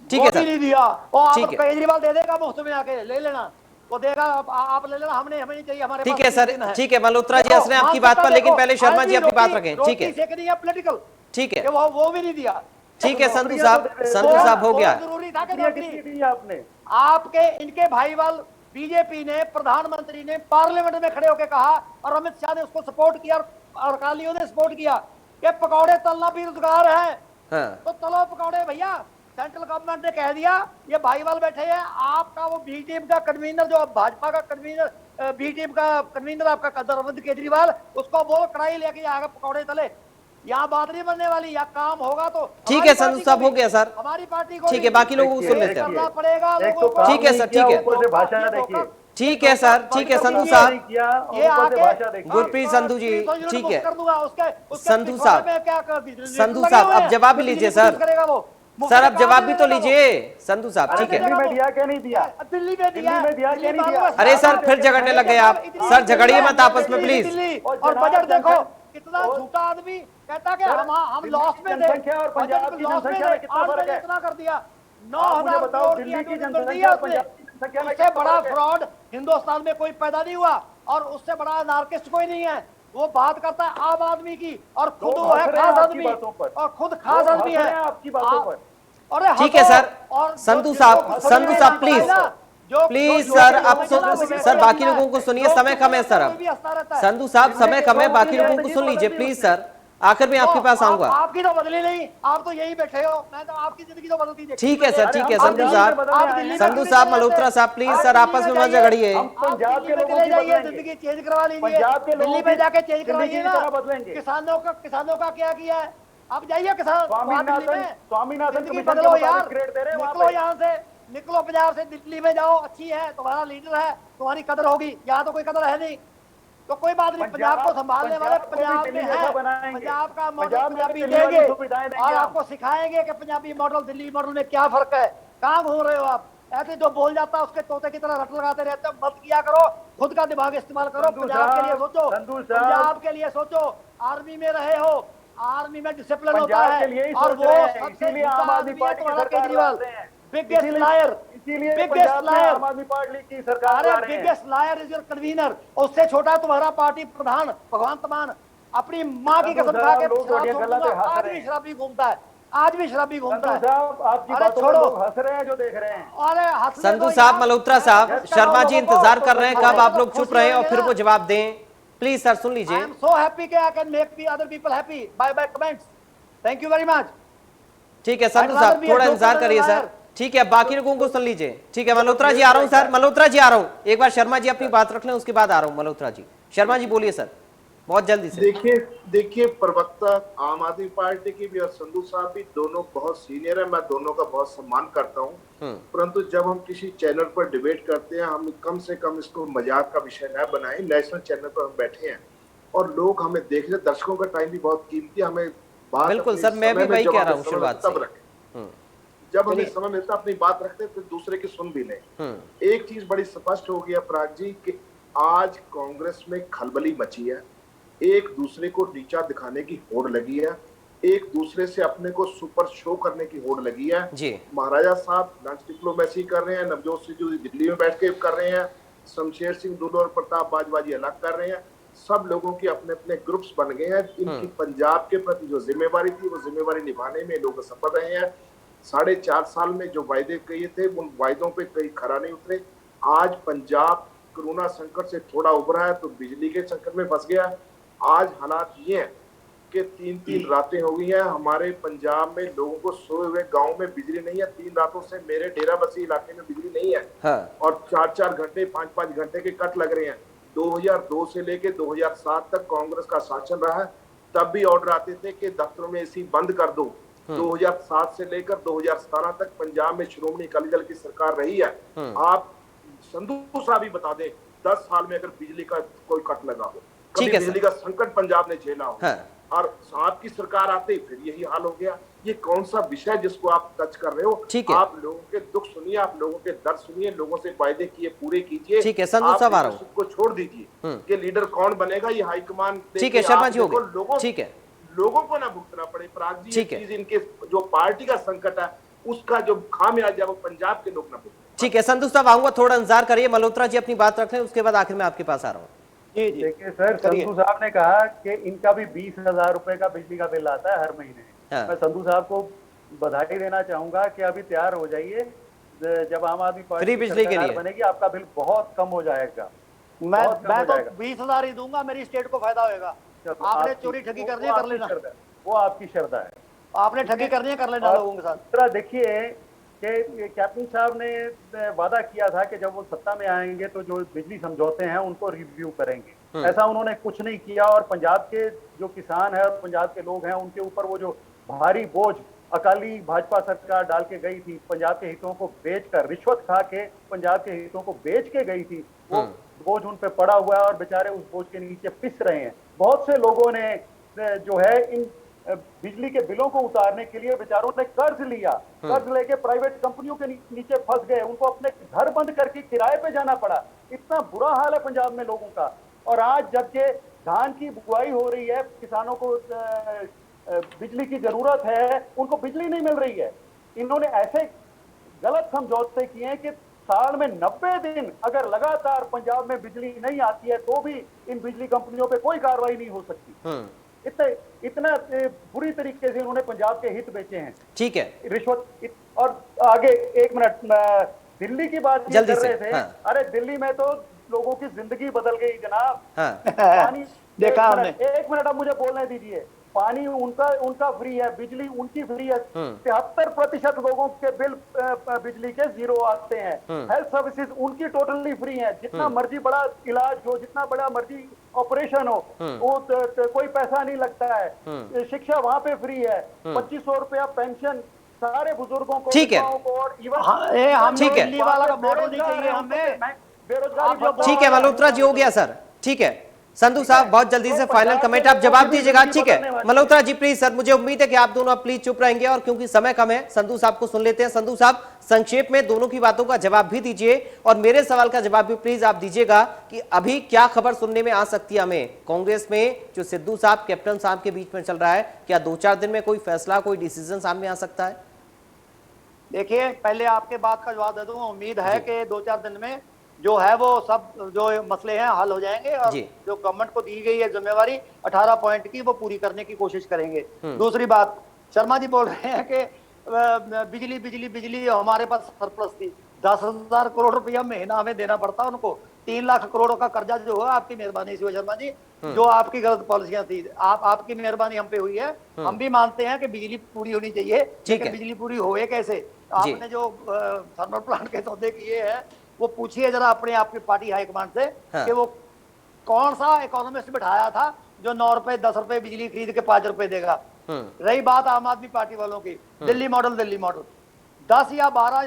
ठीक है सर, नहीं दिया। और आप केजरीवाल दे देगा मुफ्त में, आके ले लेना, वो देगा, आप ले लेना, हमें नहीं चाहिए, हमारे ठीक है सर। ठीक है मल्होत्रा जी, हंस रहे हैं आपकी बात पर, लेकिन पहले शर्मा जी अपनी बात रखें। ठीक है, पॉलिटिकल, ठीक है, वो भी नहीं दिया। ठीक है संधू साहब हो गया। जरूरी था कि आपने आपके इनके भाईवाल बीजेपी ने, प्रधानमंत्री ने पार्लियामेंट में खड़े होकर कहा और अमित शाह ने उसको सपोर्ट किया और अकालियों ने सपोर्ट किया कि पकौड़े तलना भी रोजगार है। तो तलो पकौड़े भैया। सेंट्रल गवर्नमेंट ने कह दिया, ये भाईवाल बैठे हैं, आपका वो बी टीम का कन्वीनर, जो भाजपा का कन्वीनर, बी टीम का कन्वीनर आपका अरविंद केजरीवाल, उसको बोल कढ़ाई लेके आगे पकौड़े तले। यहाँ बात नहीं बनने वाली, यहाँ काम होगा तो। ठीक है संधू साहब, हो गया सर, हमारी पार्टी को ठीक है, बाकी लोगों को सुन लेते हैं। करना पड़ेगा। ठीक है सर, ठीक है, ठीक है सर, ठीक है संधू साहब, गुरप्रीत संधू जी, ठीक है संधू साहब, अब जवाब भी लीजिए सर, अब जवाब भी तो लीजिए संधू साहब। ठीक है, दिल्ली में दिया क्या नहीं दिया? दिल्ली में दिया क्या नहीं दिया? अरे सर फिर झगड़ने लग गए आप, सर झगड़िए मत आपस में प्लीज। और बजट देखो, कितना झूठा आदमी कहता कि हम लॉस में थे, और पंजाब की जनसंख्या में कितना फर्क है? इतना कर दिया, 9,000 बताओ, दिल्ली की जनसंख्या और पंजाब की जनसंख्या में उससे बड़ा फ्रॉड हिंदुस्तान में कोई पैदा नहीं हुआ और उससे बड़ा अनार्किस्ट कोई नहीं है। वो बात करता है आम आदमी की और खुद वो है खास आदमी, और खुद खास आदमी है आपकी बातों पर। अरे ठीक है सर, संधू साहब प्लीज सर, अब सर बाकी लोगों को सुनिए, समय कम है सर, अब संधू साहब समय कम है, बाकी लोगों को सुन लीजिए प्लीज सर, आखिर में आपके पास आऊंगा। आपकी तो बदली नहीं, आप तो यही बैठे हो, मैं तो आपकी जिंदगी तो बदलती देखी। ठीक है सर, ठीक है संधू साहब, मल्होत्रा साहब प्लीज सर आपस में मत झगड़िए। पंजाब के लोगों की जाइए, जिंदगी चेंज करवा लीजिए, दिल्ली में जाके चेंज करवाइए ना। किसानों का क्या किया है? आप जाइए किसान स्वामीनाथन बदलो यार, निकलो यहाँ से, निकलो पंजाब से, दिल्ली में जाओ, अच्छी है, तुम्हारा लीडर है, तुम्हारी कदर होगी। यहाँ तो कोई कदर है नहीं, तो कोई बात नहीं, पंजाब को संभालने वाले पंजाब में है, पंजाब का मॉडल पंजाबी देंगे और आपको सिखाएंगे कि पंजाबी मॉडल दिल्ली मॉडल में क्या फर्क है। कहाँ घूम रहे हो आप? ऐसे जो बोल जाता है उसके तोते की तरह रट लगाते रहते हो, मत किया करो, खुद का दिमाग इस्तेमाल करो, पंजाब के लिए सोचो, पंजाब के लिए सोचो। आर्मी में रहे हो, आर्मी में डिसिप्लिन होता है, और वो सबसे आम आदमी पार्टी तुम्हारा Kejriwal, biggest liar, biggest liar, Aam Aadmi Party की सरकार, biggest liar is your convener. उससे छोटा तुम्हारा पार्टी प्रधान भगवंत मान, अपनी माँ की कसम खा के आज भी शराबी घूमता है, आज भी शराबी घूमता है। अरे छोड़ो, हंस रहे हैं जो देख रहे हैं। अरे संधू साहब, मल्होत्रा साहब, शर्मा जी इंतजार कर रहे हैं कब आप लोग चुप रहे और फिर वो जवाब दें। प्लीज सर सुन लीजिए। I am so happy कि I can make other people happy by comments. Thank you very much. ठीक है संधू साहब, थोड़ा इंतजार करिए सर। ठीक है, बाकी लोगों को सुन लीजिए। ठीक है मल्होत्रा जी आ रहा हूँ सर, मल्होत्रा जी आ रहा हूँ, एक बार शर्मा जी अपनी बात रख लें, उसके बाद आ रहा हूँ मल्होत्रा जी। शर्मा जी बोलिए सर। बहुत जल्दी से। देखिए प्रवक्ता आम आदमी पार्टी की भी और संधू साहब भी दोनों बहुत सीनियर है, मैं दोनों का बहुत सम्मान करता हूँ। परंतु जब हम किसी चैनल पर डिबेट करते हैं, हम कम से कम इसको मजाक का विषय न बनाएं। नेशनल चैनल पर हम बैठे हैं और लोग हमें देख रहे, दर्शकों का टाइम भी बहुत कीमती है, हमें बात बिल्कुल सर, मैं भी वही कह रहा हूँ शुरुआत से। तब रखें, जब हमें समय मिलता अपनी बात रखते फिर दूसरे की सुन भी लें। एक चीज बड़ी स्पष्ट हो गया पराग जी कि आज कांग्रेस में खलबली मची है, एक दूसरे को नीचा दिखाने की होड़ लगी है, एक दूसरे से अपने को सुपर शो करने की होड़ लगी है जी। महाराजा साहब लंच डिप्लोमेसी कर रहे हैं, नवजोत सिंह जो दिल्ली में बैठ के कर रहे हैं, शमशेर सिंह दुल्लो और प्रताप बाजवाजी अलग कर रहे हैं। सब लोगों की अपने अपने ग्रुप्स बन गए हैं। इनकी पंजाब के प्रति जो जिम्मेवारी थी वो जिम्मेवारी निभाने में लोग सफल रहे हैं। 4.5 साल में जो वायदे किए थे उन वायदों पे कहीं खरा नहीं उतरे। आज पंजाब कोरोना संकट से थोड़ा उभरा है तो बिजली के संकट में फंस गया। आज हालात ये हैं कि 3-3 रातें हो गई हैं हमारे पंजाब में, लोगों को सोए हुए गांव में बिजली नहीं है। 3 रातों से मेरे डेराबस्सी इलाके में बिजली नहीं है। हाँ। और 4-4 घंटे 5-5 घंटे के कट लग रहे हैं। 2002 से लेके 2007 तक कांग्रेस का शासन रहा है, तब भी ऑर्डर आते थे कि दफ्तरों में एसी बंद कर दो। 2007 से लेकर 2017 तक पंजाब में श्रोमणी अकाली दल की सरकार रही है। आप संधू साहब ही बता दें 10 साल में अगर बिजली का कोई कट लगा हो, कभी बिजली का संकट पंजाब ने झेला हो। हाँ। और साहब की सरकार आते ही फिर यही हाल हो गया। ये कौन सा विषय जिसको आप टच कर रहे हो? आप लोगों के दुख सुनिए, आप लोगों के दर्द सुनिए, लोगों से वायदे किए पूरे कीजिए। ठीक है संधू साहब, आ रहा हूं। को छोड़ दीजिए कि लीडर कौन बनेगा ये हाईकमान। ठीक है शर्मा जी, हो गए। ठीक है, लोगों को ना भुगतना पड़े पराग जी। ठीक है, चीज इनके जो पार्टी का संकट है उसका जो खामियाजा वो पंजाब के लोग ना भुगतें। ठीक है संधू साहब, आऊंगा, थोड़ा इंतजार करिए। मल्होत्रा जी अपनी बात रख लें, उसके बाद आखिर में आपके पास आ रहा हूँ। देखिए सर, संधू साहब ने कहा कि इनका भी 20,000 रुपए का बिजली का बिल आता है हर महीने। मैं संधू साहब को बधाई देना चाहूंगा कि अभी तैयार हो जाइए, जब आम आदमी पार्टी बिजली के लिए बनेगी आपका बिल बहुत कम हो जाएगा। मैं तो 20,000 ही दूंगा, मेरी स्टेट को फायदा होगा। आपने चोरी ठगी करनी है कर लेना, वो आपकी श्रद्धा है। आपने ठगी करनी है कर लेना लोगों के साथ। देखिए कि कैप्टन साहब ने वादा किया था कि जब वो सत्ता में आएंगे तो जो बिजली समझौते हैं उनको रिव्यू करेंगे। ऐसा उन्होंने कुछ नहीं किया और पंजाब के जो किसान है और पंजाब के लोग हैं उनके ऊपर वो जो भारी बोझ अकाली भाजपा सरकार डाल के गई थी, पंजाब के हितों को बेचकर, रिश्वत खा के पंजाब के हितों को बेच के गई थी, वो बोझ उन पे पड़ा हुआ है और बेचारे उस बोझ के नीचे पिस रहे हैं। बहुत से लोगों ने जो है इन बिजली के बिलों को उतारने के लिए बेचारों ने कर्ज लिया, कर्ज लेके प्राइवेट कंपनियों के नीचे फंस गए, उनको अपने घर बंद करके किराए पे जाना पड़ा। इतना बुरा हाल है पंजाब में लोगों का। और आज जबकि धान की बुआई हो रही है, किसानों को बिजली की जरूरत है, उनको बिजली नहीं मिल रही है। इन्होंने ऐसे गलत समझौते किए हैं कि साल में 90 दिन अगर लगातार पंजाब में बिजली नहीं आती है तो भी इन बिजली कंपनियों पे कोई कार्रवाई नहीं हो सकती। इतना बुरी तरीके से उन्होंने पंजाब के हित बेचे हैं। ठीक है, रिश्वत। और आगे 1 मिनट, दिल्ली की बात कर रहे थे। अरे दिल्ली में तो लोगों की जिंदगी बदल गई जनाब। पानी देखा हमने। 1 मिनट अब मुझे बोलने दीजिए। पानी उनका फ्री है, बिजली उनकी फ्री है। 73% लोगों के बिल बिजली के 0 आते हैं। हेल्थ सर्विसेज उनकी टोटली फ्री है। जितना मर्जी बड़ा इलाज हो, जितना बड़ा मर्जी ऑपरेशन हो, वो कोई पैसा नहीं लगता है। शिक्षा वहां पे फ्री है। 2500 रुपया पेंशन सारे बुजुर्गों को, ठीक है, और ठीक है, दिल्ली वाला का मॉडल नहीं चाहिए हमें। बेरोजगारी। ठीक है मल्होत्रा जी, हो गया सर। ठीक है संधू साहब, बहुत जल्दी से फाइनल कमेंट आप जवाब दीजिएगा। ठीक है मल्होत्रा जी प्लीज सर, मुझे उम्मीद है कि आप दोनों प्लीज चुप रहेंगे और क्योंकि समय कम है संधू साहब को सुन लेते हैं। संधू साहब संक्षेप में दोनों की बातों का जवाब भी दीजिए और मेरे सवाल का जवाब भी प्लीज आप दीजिएगा कि अभी क्या खबर सुनने में आ सकती है हमें कांग्रेस में जो सिद्धू साहब कैप्टन साहब के बीच में चल रहा है। क्या 2-4 दिन में कोई फैसला, कोई डिसीजन सामने आ सकता है? देखिए पहले आपके बात का जवाब दे दूंगा। उम्मीद है कि 2-4 दिन में जो है वो सब जो मसले हैं हल हो जाएंगे और जो गवर्नमेंट को दी गई है जिम्मेवारी 18 पॉइंट की वो पूरी करने की कोशिश करेंगे। दूसरी बात, शर्मा जी बोल रहे हैं कि बिजली बिजली बिजली हमारे पास सरप्लस थी। 10,000 करोड़ रुपया महीना हमें देना पड़ता है उनको। 3 लाख करोड़ का कर्जा जो है आपकी मेहरबानी से हुआ शर्मा जी, जो आपकी गलत पॉलिसियां थी। आपकी मेहरबानी हम पे हुई है। हम भी मानते हैं कि बिजली पूरी होनी चाहिए, लेकिन बिजली पूरी होए कैसे? आपने जो थर्मल प्लांट के सौदे किए हैं वो पूछिए जरा अपने आपकी पार्टी हाईकमांड से कि वो कौन सा इकोनॉमिस्ट बिठाया था जो 9 रुपए 10 रुपए बिजली खरीद के 5 रुपए देगा। रही बात आम आदमी पार्टी वालों की, दिल्ली मॉडल 10 या 12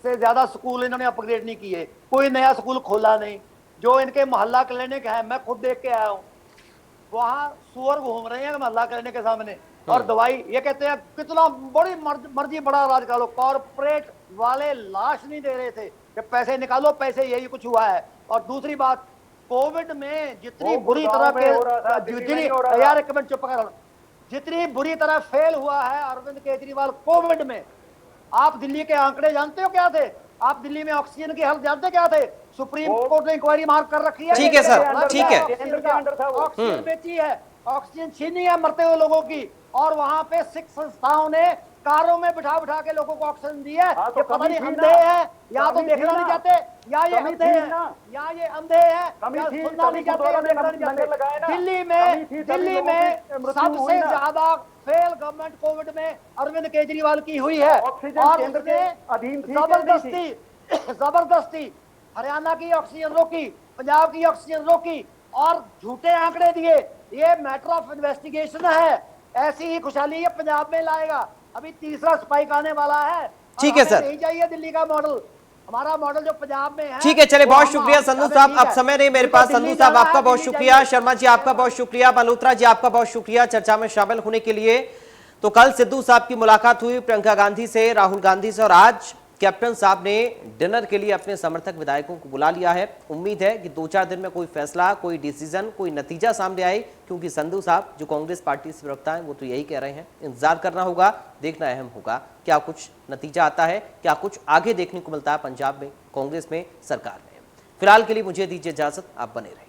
से ज्यादा स्कूल इन्होंने अपग्रेड नहीं किए, कोई नया स्कूल खोला नहीं। जो इनके मोहल्ला क्लिनिक है, मैं खुद देख के आया हूँ, वहां सुअर घूम रहे हैं मोहल्ला क्लिनिक के सामने, और दवाई ये कहते हैं कितना बड़ी मर्जी बड़ा राज निकालो। कॉर्पोरेट वाले लाश नहीं दे रहे थे कि पैसे निकालो, पैसे यही कुछ हुआ है। और दूसरी बात, कोविड में जितनी बुरी तरह के यार एक मिनट चुप कर, जितनी बुरी तरह फेल हुआ है अरविंद केजरीवाल कोविड में, आप दिल्ली के आंकड़े जानते हो क्या थे? आप दिल्ली में ऑक्सीजन की हालत जानते क्या थे? सुप्रीम कोर्ट ने इंक्वायरी मार्क कर रखी है। ठीक है सर, ठीक है। ऑक्सीजन बेची है, ऑक्सीजन छीनी है मरते हुए लोगों की, और वहां पे सिख संस्थाओं ने कारों में बिठा बिठा के लोगों को ऑक्सीजन दी है। ये पता नहीं अंधे हैं या तो देखना नहीं चाहते, या ये अंधे हैं, या ये अंधे हैं या सुनना नहीं चाहते, या देखना नहीं चाहते। दिल्ली में सबसे ज्यादा फेल गवर्नमेंट कोविड में अरविंद केजरीवाल की हुई है, और उसने जबरदस्ती हरियाणा की ऑक्सीजन रोकी, पंजाब की ऑक्सीजन रोकी, और झूठे आंकड़े दिए। ये मैटर ऑफ इन्वेस्टिगेशन है। ऐसी ही खुशहाली ये पंजाब में लाएगा। अभी तीसरा स्पाइक आने वाला है। ठीक है सर, नहीं चाहिए दिल्ली का मॉडल, हमारा मॉडल जो पंजाब में है। ठीक है, चले, बहुत शुक्रिया संधू साहब, अब समय नहीं मेरे पास। संधू साहब आपका बहुत शुक्रिया, शर्मा जी आपका बहुत शुक्रिया, मल्होत्रा जी आपका बहुत शुक्रिया चर्चा में शामिल होने के लिए। तो कल सिद्धू साहब की मुलाकात हुई प्रियंका गांधी से, राहुल गांधी से, और आज कैप्टन साहब ने डिनर के लिए अपने समर्थक विधायकों को बुला लिया है। उम्मीद है कि 2-4 दिन में कोई फैसला, कोई डिसीजन, कोई नतीजा सामने आए, क्योंकि संधू साहब जो कांग्रेस पार्टी से प्रवक्ता हैं वो तो यही कह रहे हैं। इंतजार करना होगा, देखना अहम होगा क्या कुछ नतीजा आता है, क्या कुछ आगे देखने को मिलता है पंजाब में, कांग्रेस में, सरकार में। फिलहाल के लिए मुझे दीजिए इजाजत, आप बने रहें।